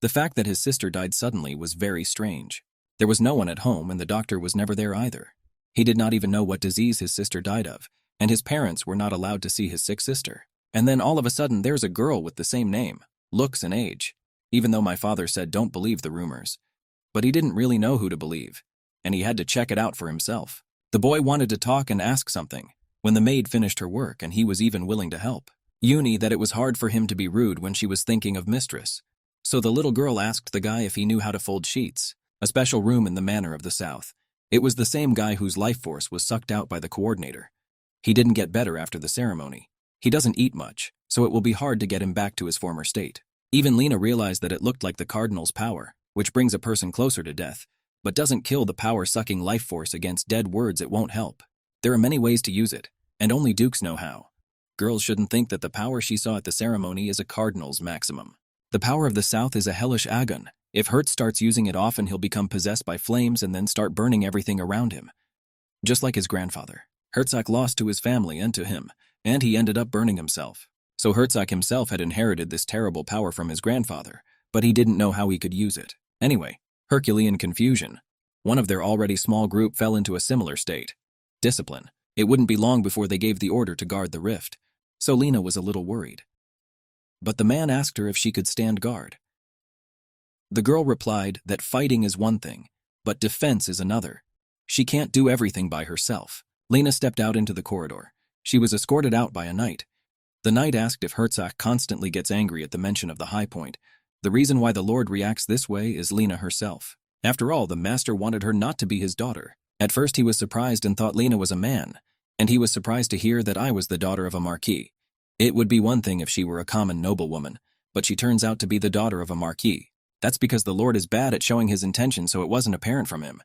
The fact that his sister died suddenly was very strange. There was no one at home and the doctor was never there either. He did not even know what disease his sister died of, and his parents were not allowed to see his sick sister. And then all of a sudden there's a girl with the same name, looks and age, even though my father said don't believe the rumors. But he didn't really know who to believe, and he had to check it out for himself. The boy wanted to talk and ask something, when the maid finished her work and he was even willing to help. Uni that it was hard for him to be rude when she was thinking of Mistress. So the little girl asked the guy if he knew how to fold sheets, a special room in the Manor of the South. It was the same guy whose life force was sucked out by the coordinator. He didn't get better after the ceremony. He doesn't eat much, so it will be hard to get him back to his former state. Even Lena realized that it looked like the Cardinal's power, which brings a person closer to death, but doesn't kill the power-sucking life force against dead words. It won't help. There are many ways to use it, and only Dukes know how. Girls shouldn't think that the power she saw at the ceremony is a Cardinal's maximum. The power of the South is a hellish agon. If Hertz starts using it often, he'll become possessed by flames and then start burning everything around him. Just like his grandfather. Herzog lost to his family and to him, and he ended up burning himself. So Herzog himself had inherited this terrible power from his grandfather, but he didn't know how he could use it. Anyway, Herculean confusion. One of their already small group fell into a similar state. Discipline. It wouldn't be long before they gave the order to guard the rift. So Lena was a little worried. But the man asked her if she could stand guard. The girl replied that fighting is one thing, but defense is another. She can't do everything by herself. Lena stepped out into the corridor. She was escorted out by a knight. The knight asked if Herzog constantly gets angry at the mention of the high point. The reason why the Lord reacts this way is Lena herself. After all, the master wanted her not to be his daughter. At first he was surprised and thought Lena was a man, and he was surprised to hear that I was the daughter of a marquis. It would be one thing if she were a common noblewoman, but she turns out to be the daughter of a marquis. That's because the Lord is bad at showing his intention, so it wasn't apparent from him.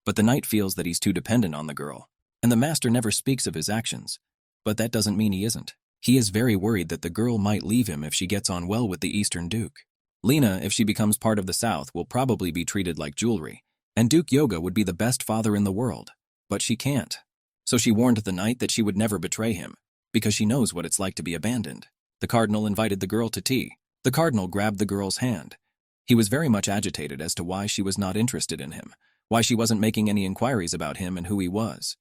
But the knight feels that he's too dependent on the girl, and the master never speaks of his actions. But that doesn't mean he isn't. He is very worried that the girl might leave him if she gets on well with the Eastern Duke. Lena, if she becomes part of the South, will probably be treated like jewelry, and Duke Yoga would be the best father in the world. But she can't. So she warned the knight that she would never betray him, because she knows what it's like to be abandoned. The cardinal invited the girl to tea. The cardinal grabbed the girl's hand. He was very much agitated as to why she was not interested in him, why she wasn't making any inquiries about him and who he was.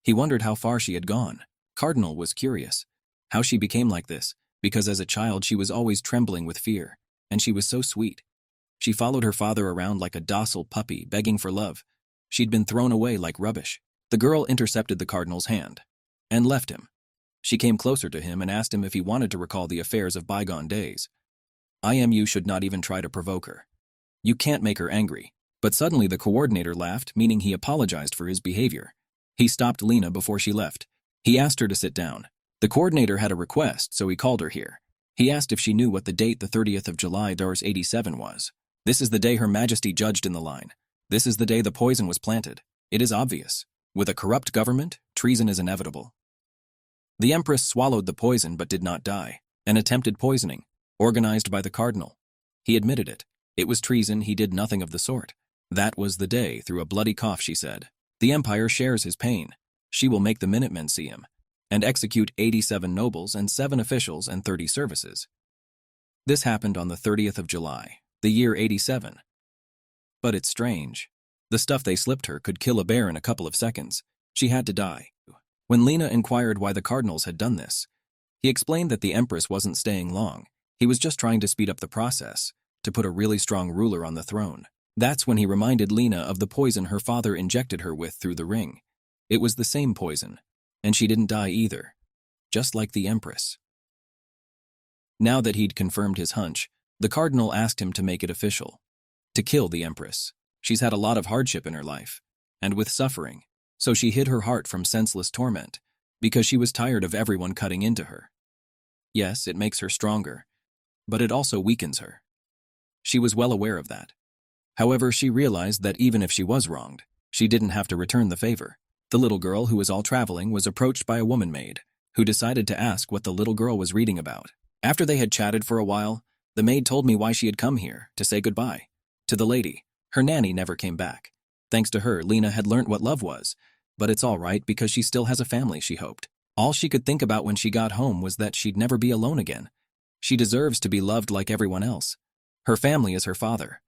He wondered how far she had gone. Cardinal was curious how she became like this, because as a child she was always trembling with fear, and she was so sweet. She followed her father around like a docile puppy, begging for love. She'd been thrown away like rubbish. The girl intercepted the cardinal's hand and left him. She came closer to him and asked him if he wanted to recall the affairs of bygone days. You should not even try to provoke her. You can't make her angry. But suddenly the coordinator laughed, meaning he apologized for his behavior. He stopped Lena before she left. He asked her to sit down. The coordinator had a request, so he called her here. He asked if she knew what the date the 30th of July 87 was. This is the day Her Majesty judged in the line. This is the day the poison was planted. It is obvious. With a corrupt government, treason is inevitable. The Empress swallowed the poison but did not die, and attempted poisoning. organized by the cardinal. He admitted it. It was treason, he did nothing of the sort. That was the day, through a bloody cough, she said. The Empire shares his pain. She will make the Minutemen see him, and execute 87 nobles and 7 officials and 30 services. This happened on the 30th of July, the year 87. But it's strange. The stuff they slipped her could kill a bear in a couple of seconds. She had to die. When Lena inquired why the cardinals had done this, he explained that the empress wasn't staying long. He was just trying to speed up the process, to put a really strong ruler on the throne. That's when he reminded Lena of the poison her father injected her with through the ring. It was the same poison, and she didn't die either, just like the empress. Now that he'd confirmed his hunch, the cardinal asked him to make it official. To kill the empress. She's had a lot of hardship in her life, and with suffering, so she hid her heart from senseless torment, because she was tired of everyone cutting into her. Yes, it makes her stronger, but it also weakens her. She was well aware of that. However, she realized that even if she was wronged, she didn't have to return the favor. The little girl who was all traveling was approached by a woman maid, who decided to ask what the little girl was reading about. After they had chatted for a while, the maid told me why she had come here, to say goodbye. To the lady, her nanny never came back. Thanks to her, Lena had learnt what love was, but it's all right because she still has a family, she hoped. All she could think about when she got home was that she'd never be alone again. She deserves to be loved like everyone else. Her family is her father.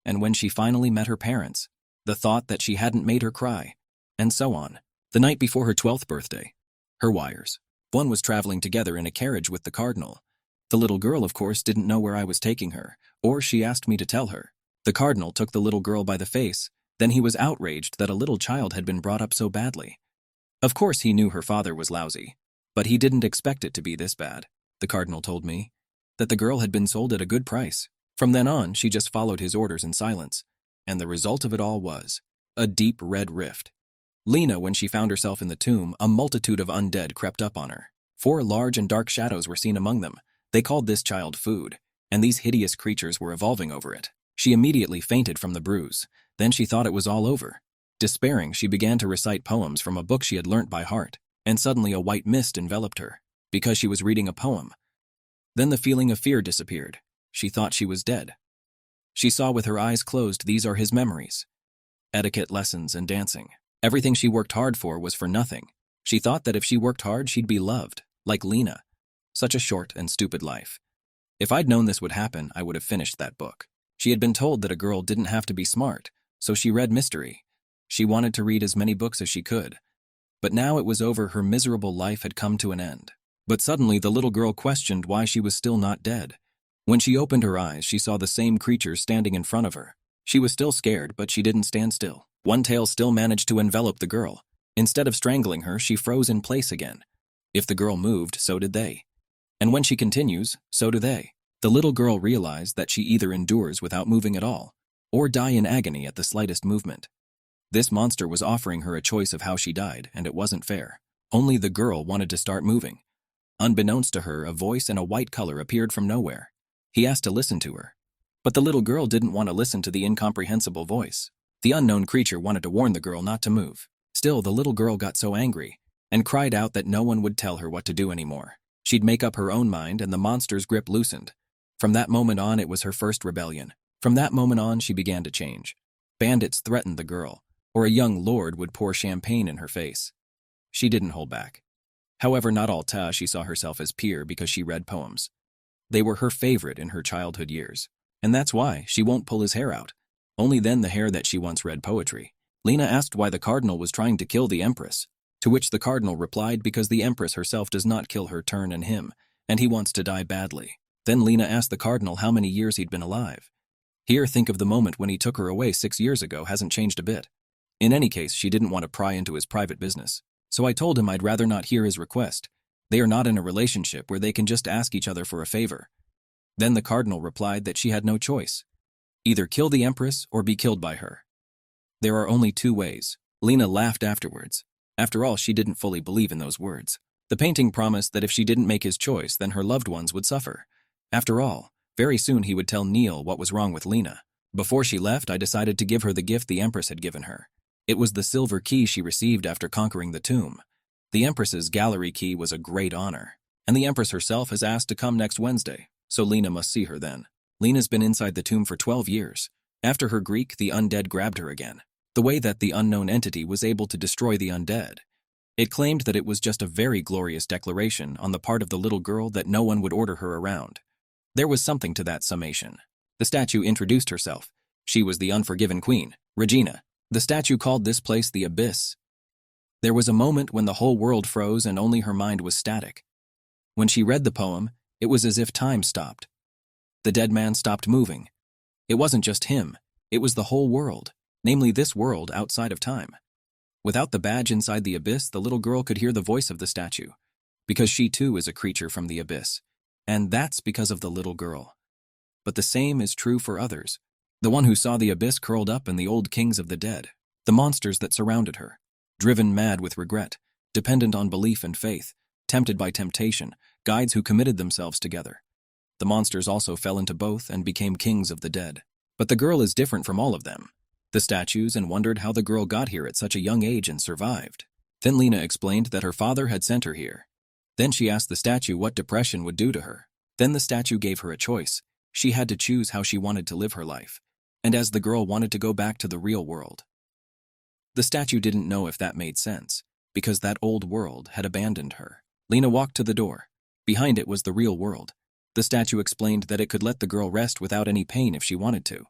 And when she finally met her parents, the thought that she hadn't made her cry, and so on. The night before her 12th birthday, her wires. One was traveling together in a carriage with the cardinal. The little girl, of course, didn't know where I was taking her, or she asked me to tell her. The cardinal took the little girl by the face, then he was outraged that a little child had been brought up so badly. Of course he knew her father was lousy, but he didn't expect it to be this bad. The cardinal told me that the girl had been sold at a good price. From then on, she just followed his orders in silence, and the result of it all was a deep red rift. Lena, when she found herself in the tomb, a multitude of undead crept up on her. 4 large and dark shadows were seen among them. They called this child food, and these hideous creatures were evolving over it. She immediately fainted from the bruise. Then she thought it was all over. Despairing, she began to recite poems from a book she had learnt by heart, and suddenly a white mist enveloped her, because she was reading a poem. Then the feeling of fear disappeared. She thought she was dead. She saw with her eyes closed, these are his memories. Etiquette lessons and dancing. Everything she worked hard for was for nothing. She thought that if she worked hard, she'd be loved, like Lena. Such a short and stupid life. If I'd known this would happen, I would have finished that book. She had been told that a girl didn't have to be smart, so she read mystery. She wanted to read as many books as she could. But now it was over, her miserable life had come to an end. But suddenly the little girl questioned why she was still not dead. When she opened her eyes, she saw the same creatures standing in front of her. She was still scared, but she didn't stand still. One tail still managed to envelop the girl. Instead of strangling her, she froze in place again. If the girl moved, so did they. And when she continues, so do they. The little girl realized that she either endures without moving at all, or die in agony at the slightest movement. This monster was offering her a choice of how she died, and it wasn't fair. Only the girl wanted to start moving. Unbeknownst to her, a voice in a white color appeared from nowhere. He asked to listen to her. But the little girl didn't want to listen to the incomprehensible voice. The unknown creature wanted to warn the girl not to move. Still, the little girl got so angry, and cried out that no one would tell her what to do anymore. She'd make up her own mind, and the monster's grip loosened. From that moment on, it was her first rebellion. From that moment on, she began to change. Bandits threatened the girl, or a young lord would pour champagne in her face. She didn't hold back. However, not all she saw herself as peer because she read poems. They were her favorite in her childhood years. And that's why she won't pull his hair out. Only then the hair that she once read poetry. Lena asked why the cardinal was trying to kill the empress, to which the cardinal replied because the empress herself does not kill her turn and him, and he wants to die badly. Then Lena asked the cardinal how many years he'd been alive. Here, think of the moment when he took her away 6 years ago hasn't changed a bit. In any case, she didn't want to pry into his private business. So I told him I'd rather not hear his request. They are not in a relationship where they can just ask each other for a favor. Then the cardinal replied that she had no choice. Either kill the empress or be killed by her. There are only 2 ways. Lena laughed afterwards. After all, she didn't fully believe in those words. The painting promised that if she didn't make his choice, then her loved ones would suffer. After all, very soon he would tell Neil what was wrong with Lena. Before she left, I decided to give her the gift the empress had given her. It was the silver key she received after conquering the tomb. The empress's gallery key was a great honor, and the empress herself has asked to come next Wednesday, so Lena must see her then. Lena's been inside the tomb for 12 years. After her Greek, the undead grabbed her again. The way that the unknown entity was able to destroy the undead. It claimed that it was just a very glorious declaration on the part of the little girl that no one would order her around. There was something to that summation. The statue introduced herself. She was the unforgiven queen, Regina. The statue called this place the Abyss. There was a moment when the whole world froze and only her mind was static. When she read the poem, it was as if time stopped. The dead man stopped moving. It wasn't just him, it was the whole world, namely this world outside of time. Without the badge inside the abyss, the little girl could hear the voice of the statue, because she too is a creature from the abyss, and that's because of the little girl. But the same is true for others. The one who saw the abyss curled up in the old kings of the dead, the monsters that surrounded her, driven mad with regret, dependent on belief and faith, tempted by temptation, guides who committed themselves together. The monsters also fell into both and became kings of the dead. But the girl is different from all of them. The statues and wondered how the girl got here at such a young age and survived. Then Lena explained that her father had sent her here. Then she asked the statue what depression would do to her. Then the statue gave her a choice. She had to choose how she wanted to live her life, and as the girl wanted to go back to the real world. The statue didn't know if that made sense, because that old world had abandoned her. Lena walked to the door. Behind it was the real world. The statue explained that it could let the girl rest without any pain if she wanted to.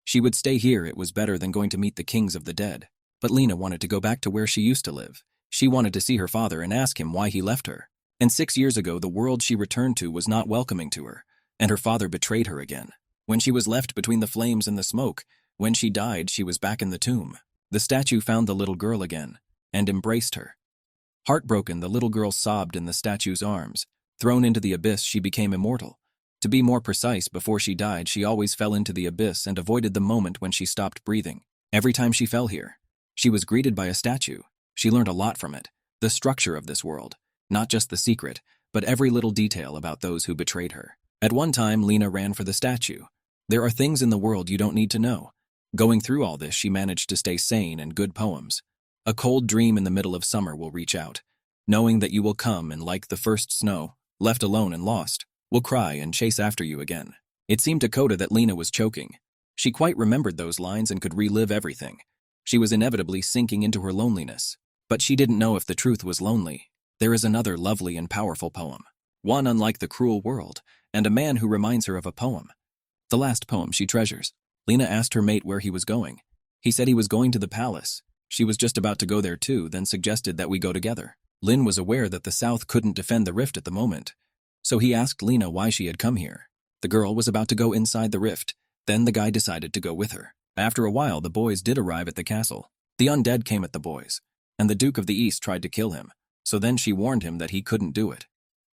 She would stay here, it was better than going to meet the kings of the dead. But Lena wanted to go back to where she used to live. She wanted to see her father and ask him why he left her. And 6 years ago, the world she returned to was not welcoming to her, and her father betrayed her again. When she was left between the flames and the smoke, when she died, she was back in the tomb. The statue found the little girl again, and embraced her. Heartbroken, the little girl sobbed in the statue's arms. Thrown into the abyss, she became immortal. To be more precise, before she died, she always fell into the abyss and avoided the moment when she stopped breathing. Every time she fell here, she was greeted by a statue. She learned a lot from it, the structure of this world, not just the secret, but every little detail about those who betrayed her. At one time, Lena ran for the statue. There are things in the world you don't need to know. Going through all this, she managed to stay sane and good poems. A cold dream in the middle of summer will reach out, knowing that you will come and, like the first snow, left alone and lost, will cry and chase after you again. It seemed to Coda that Lena was choking. She quite remembered those lines and could relive everything. She was inevitably sinking into her loneliness. But she didn't know if the truth was lonely. There is another lovely and powerful poem. One unlike the cruel world, and a man who reminds her of a poem. The last poem she treasures. Lena asked her mate where he was going. He said he was going to the palace. She was just about to go there too, then suggested that we go together. Lin was aware that the South couldn't defend the rift at the moment, so he asked Lena why she had come here. The girl was about to go inside the rift. Then the guy decided to go with her. After a while, the boys did arrive at the castle. The undead came at the boys, and the Duke of the East tried to kill him. So then she warned him that he couldn't do it.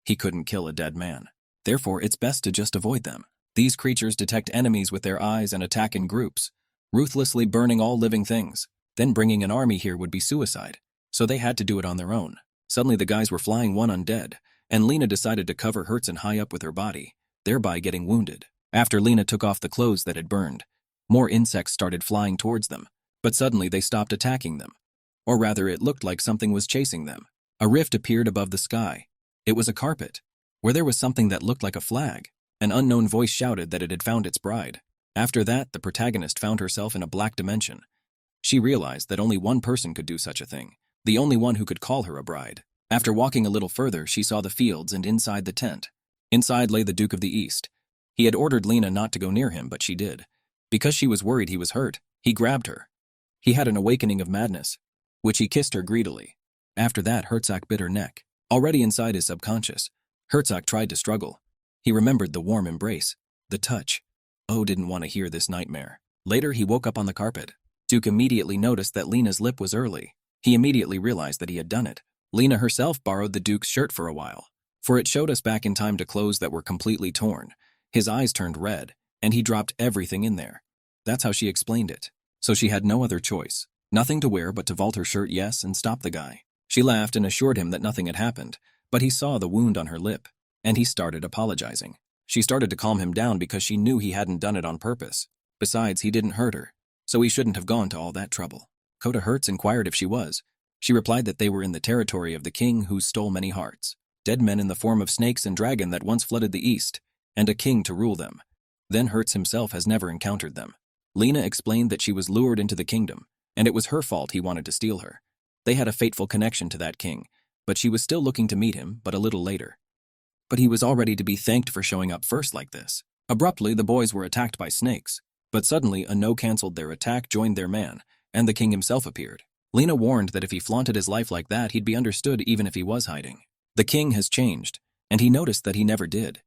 He couldn't kill a dead man. Therefore, it's best to just avoid them. These creatures detect enemies with their eyes and attack in groups, ruthlessly burning all living things. Then bringing an army here would be suicide, so they had to do it on their own. Suddenly the guys were flying one undead, and Lena decided to cover Herzen high up with her body, thereby getting wounded. After Lena took off the clothes that had burned, more insects started flying towards them, but suddenly they stopped attacking them. Or rather, it looked like something was chasing them. A rift appeared above the sky. It was a carpet, where there was something that looked like a flag. An unknown voice shouted that it had found its bride. After that, the protagonist found herself in a black dimension. She realized that only one person could do such a thing, the only one who could call her a bride. After walking a little further, she saw the fields and inside the tent. Inside lay the Duke of the East. He had ordered Lena not to go near him, but she did. Because she was worried he was hurt, he grabbed her. He had an awakening of madness, which he kissed her greedily. After that, Herzog bit her neck. Already inside his subconscious, Herzog tried to struggle. He remembered the warm embrace, the touch. Oh, didn't want to hear this nightmare. Later, he woke up on the carpet. Duke immediately noticed that Lena's lip was early. He immediately realized that he had done it. Lena herself borrowed the Duke's shirt for a while, for it showed us back in time to clothes that were completely torn. His eyes turned red, and he dropped everything in there. That's how she explained it. So she had no other choice. Nothing to wear but to vault her shirt, yes, and stop the guy. She laughed and assured him that nothing had happened, but he saw the wound on her lip, and he started apologizing. She started to calm him down because she knew he hadn't done it on purpose. Besides, he didn't hurt her, so he shouldn't have gone to all that trouble. Coda Hertz inquired if she was. She replied that they were in the territory of the king who stole many hearts. Dead men in the form of snakes and dragon that once flooded the east, and a king to rule them. Then Hertz himself has never encountered them. Lena explained that she was lured into the kingdom, and it was her fault he wanted to steal her. They had a fateful connection to that king, but she was still looking to meet him, but a little later. But he was all ready to be thanked for showing up first like this. Abruptly, the boys were attacked by snakes, but suddenly a no canceled their attack, joined their man, and the king himself appeared. Lena warned that if he flaunted his life like that, he'd be understood even if he was hiding. The king has changed, and he noticed that he never did.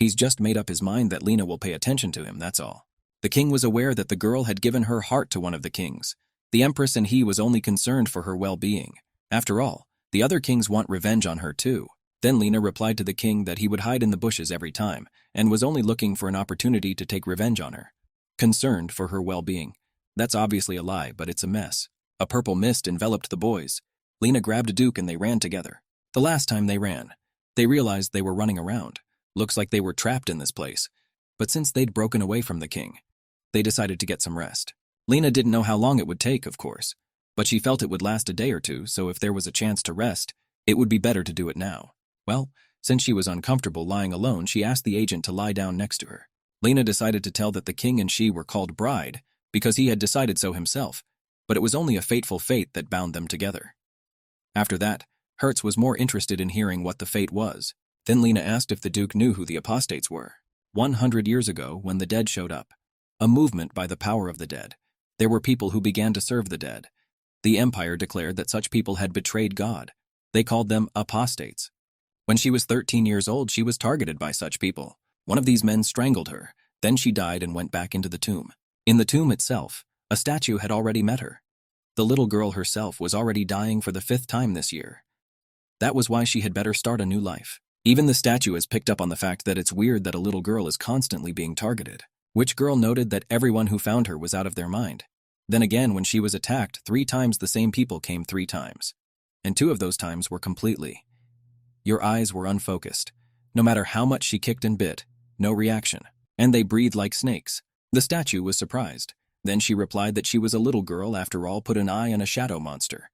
He's just made up his mind that Lena will pay attention to him, that's all. The king was aware that the girl had given her heart to one of the kings. The empress, and he was only concerned for her well-being. After all, the other kings want revenge on her too. Then Lena replied to the king that he would hide in the bushes every time, and was only looking for an opportunity to take revenge on her. Concerned for her well-being. That's obviously a lie, but it's a mess. A purple mist enveloped the boys. Lena grabbed a Duke and they ran together. The last time they ran, they realized they were running around. Looks like they were trapped in this place. But since they'd broken away from the king, they decided to get some rest. Lena didn't know how long it would take, of course, but she felt it would last a day or two, so if there was a chance to rest, it would be better to do it now. Well, since she was uncomfortable lying alone, she asked the agent to lie down next to her. Lena decided to tell that the king and she were called bride, because he had decided so himself, but it was only a fateful fate that bound them together. After that, Hertz was more interested in hearing what the fate was. Then Lena asked if the Duke knew who the apostates were. 100 years ago, when the dead showed up, a movement by the power of the dead, there were people who began to serve the dead. The empire declared that such people had betrayed God. They called them apostates. When she was 13 years old, she was targeted by such people. One of these men strangled her. Then she died and went back into the tomb. In the tomb itself, a statue had already met her. The little girl herself was already dying for the 5th time this year. That was why she had better start a new life. Even the statue has picked up on the fact that it's weird that a little girl is constantly being targeted. Which girl noted that everyone who found her was out of their mind. Then again, when she was attacked, 3 times the same people came 3 times. And 2 of those times were completely. Your eyes were unfocused. No matter how much she kicked and bit, no reaction. And they breathed like snakes. The statue was surprised. Then she replied that she was a little girl after all, put an eye on a shadow monster.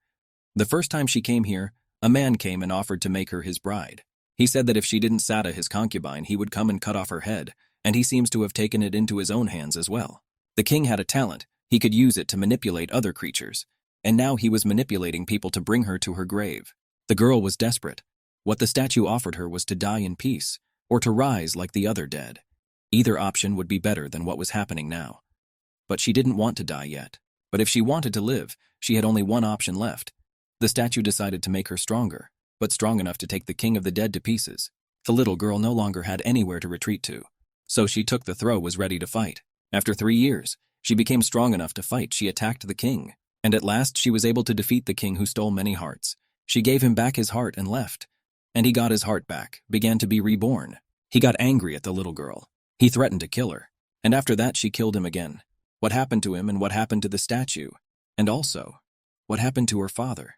The first time she came here, a man came and offered to make her his bride. He said that if she didn't sata his concubine, he would come and cut off her head, and he seems to have taken it into his own hands as well. The king had a talent. He could use it to manipulate other creatures, and now he was manipulating people to bring her to her grave. The girl was desperate. What the statue offered her was to die in peace, or to rise like the other dead. Either option would be better than what was happening now. But she didn't want to die yet. But if she wanted to live, she had only one option left. The statue decided to make her stronger, but strong enough to take the king of the dead to pieces. The little girl no longer had anywhere to retreat to. So she took the throw, was ready to fight. After 3 years, she became strong enough to fight. She attacked the king, and at last she was able to defeat the king who stole many hearts. She gave him back his heart and left. And he got his heart back, began to be reborn. He got angry at the little girl. He threatened to kill her. And after that, she killed him again. What happened to him and what happened to the statue? And also, what happened to her father?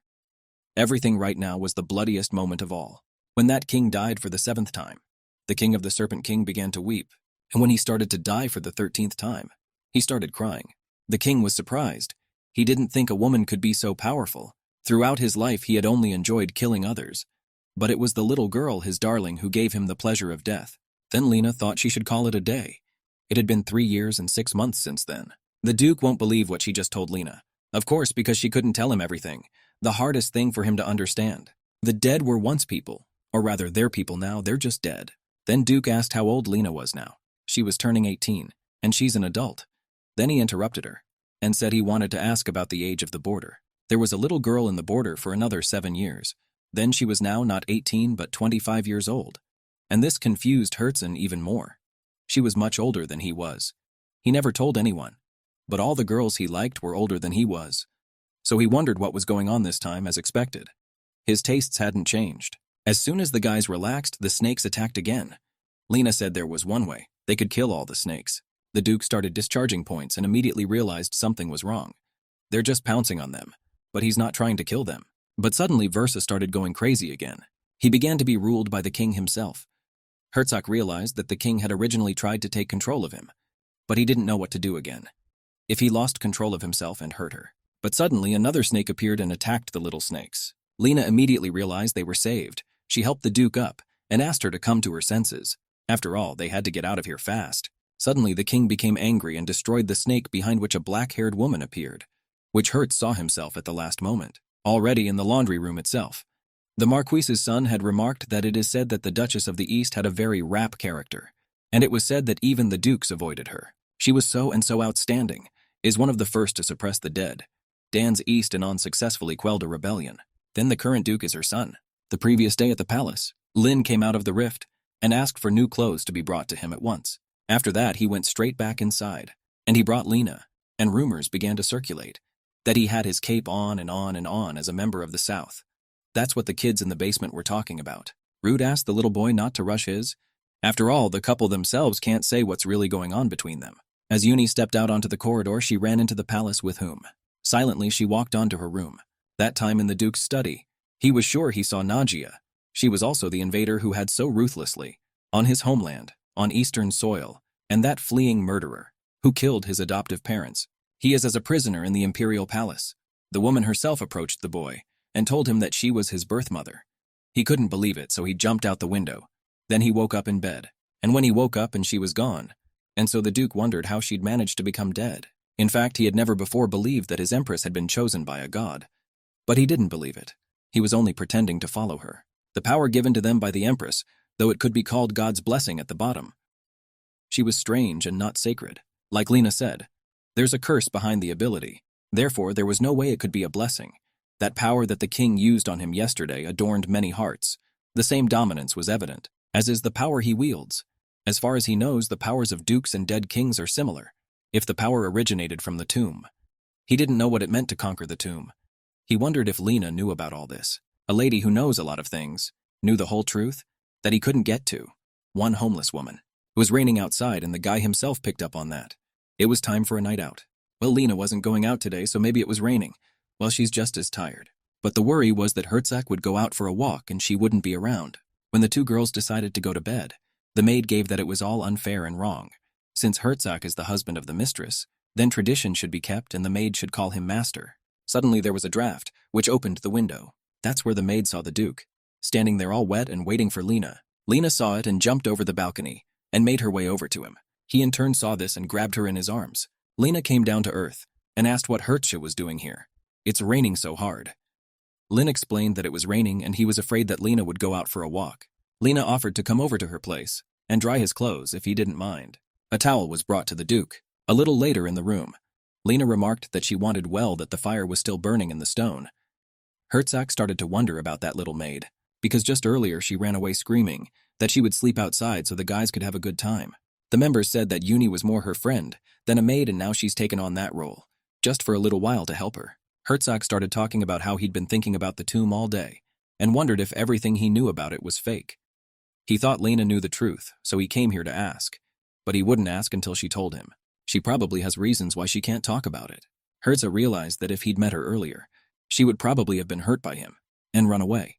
Everything right now was the bloodiest moment of all. When that king died for the 7th time, the king of the Serpent King began to weep. And when he started to die for the 13th time, he started crying. The king was surprised. He didn't think a woman could be so powerful. Throughout his life, he had only enjoyed killing others. But it was the little girl, his darling, who gave him the pleasure of death. Then Lena thought she should call it a day. It had been 3 years and 6 months since then. The Duke won't believe what she just told Lena. Of course, because she couldn't tell him everything. The hardest thing for him to understand. The dead were once people. Or rather, they're people now, they're just dead. Then Duke asked how old Lena was now. She was turning 18, and she's an adult. Then he interrupted her, and said he wanted to ask about the age of the border. There was a little girl in the border for another 7 years. Then she was now not 18 but 25 years old. And this confused Herzen even more. She was much older than he was. He never told anyone. But all the girls he liked were older than he was. So he wondered what was going on this time, as expected. His tastes hadn't changed. As soon as the guys relaxed, the snakes attacked again. Lena said there was one way. They could kill all the snakes. The Duke started discharging points and immediately realized something was wrong. They're just pouncing on them. But he's not trying to kill them. But suddenly Versa started going crazy again. He began to be ruled by the king himself. Herzog realized that the king had originally tried to take control of him, but he didn't know what to do again. If he lost control of himself and hurt her. But suddenly another snake appeared and attacked the little snakes. Lena immediately realized they were saved. She helped the Duke up and asked her to come to her senses. After all, they had to get out of here fast. Suddenly, the king became angry and destroyed the snake behind which a black-haired woman appeared, which Hertz saw himself at the last moment, already in the laundry room itself. The Marquise's son had remarked that it is said that the Duchess of the East had a very rap character, and it was said that even the dukes avoided her. She was so outstanding, is one of the first to suppress the dead. Dan's East and unsuccessfully quelled a rebellion. Then the current duke is her son. The previous day at the palace, Lin came out of the rift and asked for new clothes to be brought to him at once. After that, he went straight back inside, and he brought Lena, and rumors began to circulate that he had his cape on and on and on as a member of the South. That's what the kids in the basement were talking about. Rude asked the little boy not to rush his. After all, the couple themselves can't say what's really going on between them. As Uni stepped out onto the corridor, she ran into the palace with whom. Silently, she walked onto her room. That time in the Duke's study, he was sure he saw Najia. She was also the invader who had so ruthlessly, on his homeland, on eastern soil, and that fleeing murderer, who killed his adoptive parents. He is as a prisoner in the imperial palace. The woman herself approached the boy and told him that she was his birth mother. He couldn't believe it, so he jumped out the window. Then he woke up in bed, and when he woke up and she was gone, and so the Duke wondered how she'd managed to become dead. In fact, he had never before believed that his empress had been chosen by a god. But he didn't believe it. He was only pretending to follow her. The power given to them by the empress, though it could be called God's blessing at the bottom. She was strange and not sacred. Like Lena said, there's a curse behind the ability. Therefore, there was no way it could be a blessing. That power that the king used on him yesterday adorned many hearts. The same dominance was evident, as is the power he wields. As far as he knows, the powers of dukes and dead kings are similar, if the power originated from the tomb. He didn't know what it meant to conquer the tomb. He wondered if Lena knew about all this. A lady who knows a lot of things, knew the whole truth, that he couldn't get to. One homeless woman. It was raining outside and the guy himself picked up on that. It was time for a night out. Well, Lena wasn't going out today, so maybe it was raining. Well, she's just as tired. But the worry was that Herzog would go out for a walk and she wouldn't be around. When the two girls decided to go to bed, the maid gave that it was all unfair and wrong. Since Herzog is the husband of the mistress, then tradition should be kept and the maid should call him master. Suddenly there was a draft, which opened the window. That's where the maid saw the Duke, standing there all wet and waiting for Lena. Lena saw it and jumped over the balcony and made her way over to him. He in turn saw this and grabbed her in his arms. Lena came down to earth and asked what Herzog was doing here. It's raining so hard. Lin explained that it was raining and he was afraid that Lena would go out for a walk. Lena offered to come over to her place and dry his clothes if he didn't mind. A towel was brought to the Duke. A little later in the room, Lena remarked that she wanted well that the fire was still burning in the stone. Herzog started to wonder about that little maid, because just earlier she ran away screaming that she would sleep outside so the guys could have a good time. The members said that Uni was more her friend than a maid and now she's taken on that role, just for a little while to help her. Herzog started talking about how he'd been thinking about the tomb all day and wondered if everything he knew about it was fake. He thought Lena knew the truth, so he came here to ask. But he wouldn't ask until she told him. She probably has reasons why she can't talk about it. Herzog realized that if he'd met her earlier, she would probably have been hurt by him and run away.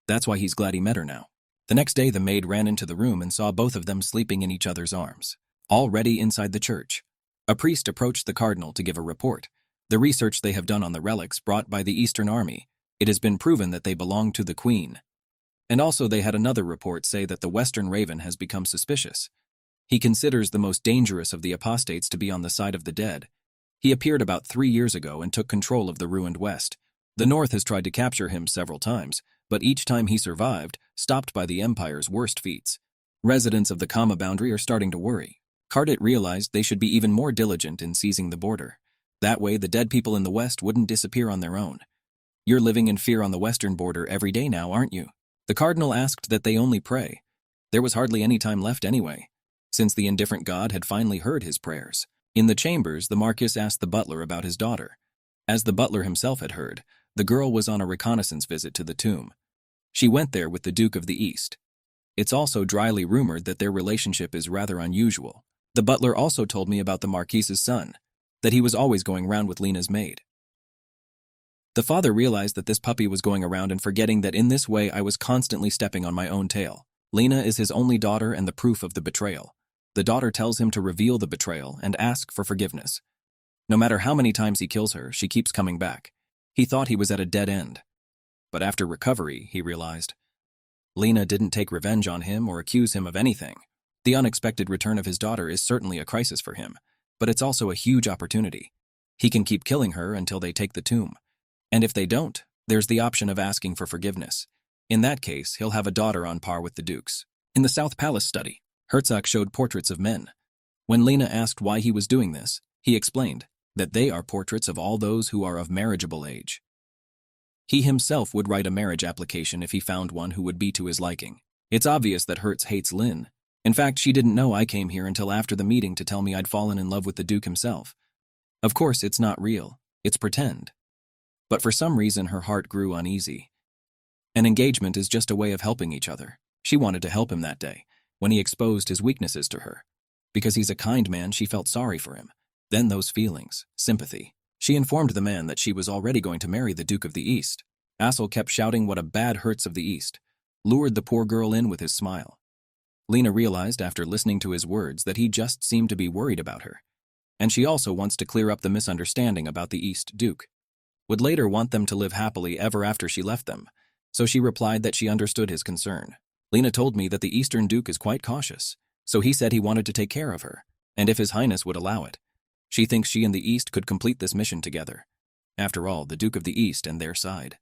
That's why he's glad he met her now. The next day, the maid ran into the room and saw both of them sleeping in each other's arms, already inside the church. A priest approached the cardinal to give a report. The research they have done on the relics brought by the Eastern Army, it has been proven that they belong to the Queen. And also they had another report say that the Western Raven has become suspicious. He considers the most dangerous of the apostates to be on the side of the dead. He appeared about 3 years ago and took control of the ruined West. The North has tried to capture him several times, but each time he survived, stopped by the Empire's worst feats. Residents of the Kama boundary are starting to worry. Kardit realized they should be even more diligent in seizing the border. That way, the dead people in the West wouldn't disappear on their own. You're living in fear on the Western border every day now, aren't you? The cardinal asked that they only pray. There was hardly any time left anyway, since the indifferent god had finally heard his prayers. In the chambers, the Marquis asked the butler about his daughter. As the butler himself had heard, the girl was on a reconnaissance visit to the tomb. She went there with the Duke of the East. It's also dryly rumored that their relationship is rather unusual. The butler also told me about the Marquis's son, that he was always going around with Lena's maid. The father realized that this puppy was going around and forgetting that in this way I was constantly stepping on my own tail. Lena is his only daughter and the proof of the betrayal. The daughter tells him to reveal the betrayal and ask for forgiveness. No matter how many times he kills her, she keeps coming back. He thought he was at a dead end. But after recovery, he realized Lena didn't take revenge on him or accuse him of anything. The unexpected return of his daughter is certainly a crisis for him, but it's also a huge opportunity. He can keep killing her until they take the tomb. And if they don't, there's the option of asking for forgiveness. In that case, he'll have a daughter on par with the Duke's. In the South Palace study, Herzog showed portraits of men. When Lena asked why he was doing this, he explained that they are portraits of all those who are of marriageable age. He himself would write a marriage application if he found one who would be to his liking. It's obvious that Hertz hates Lynn. In fact, she didn't know I came here until after the meeting to tell me I'd fallen in love with the Duke himself. Of course, it's not real. It's pretend. But for some reason, her heart grew uneasy. An engagement is just a way of helping each other. She wanted to help him that day, when he exposed his weaknesses to her. Because he's a kind man, she felt sorry for him. Then those feelings, sympathy. She informed the man that she was already going to marry the Duke of the East. Assel kept shouting what a bad Hertz of the East, lured the poor girl in with his smile. Lena realized after listening to his words that he just seemed to be worried about her. And she also wants to clear up the misunderstanding about the East Duke. Would later want them to live happily ever after she left them, so she replied that she understood his concern. Lena told me that the Eastern Duke is quite cautious, so he said he wanted to take care of her, and if His Highness would allow it. She thinks she and the East could complete this mission together. After all, the Duke of the East and their side.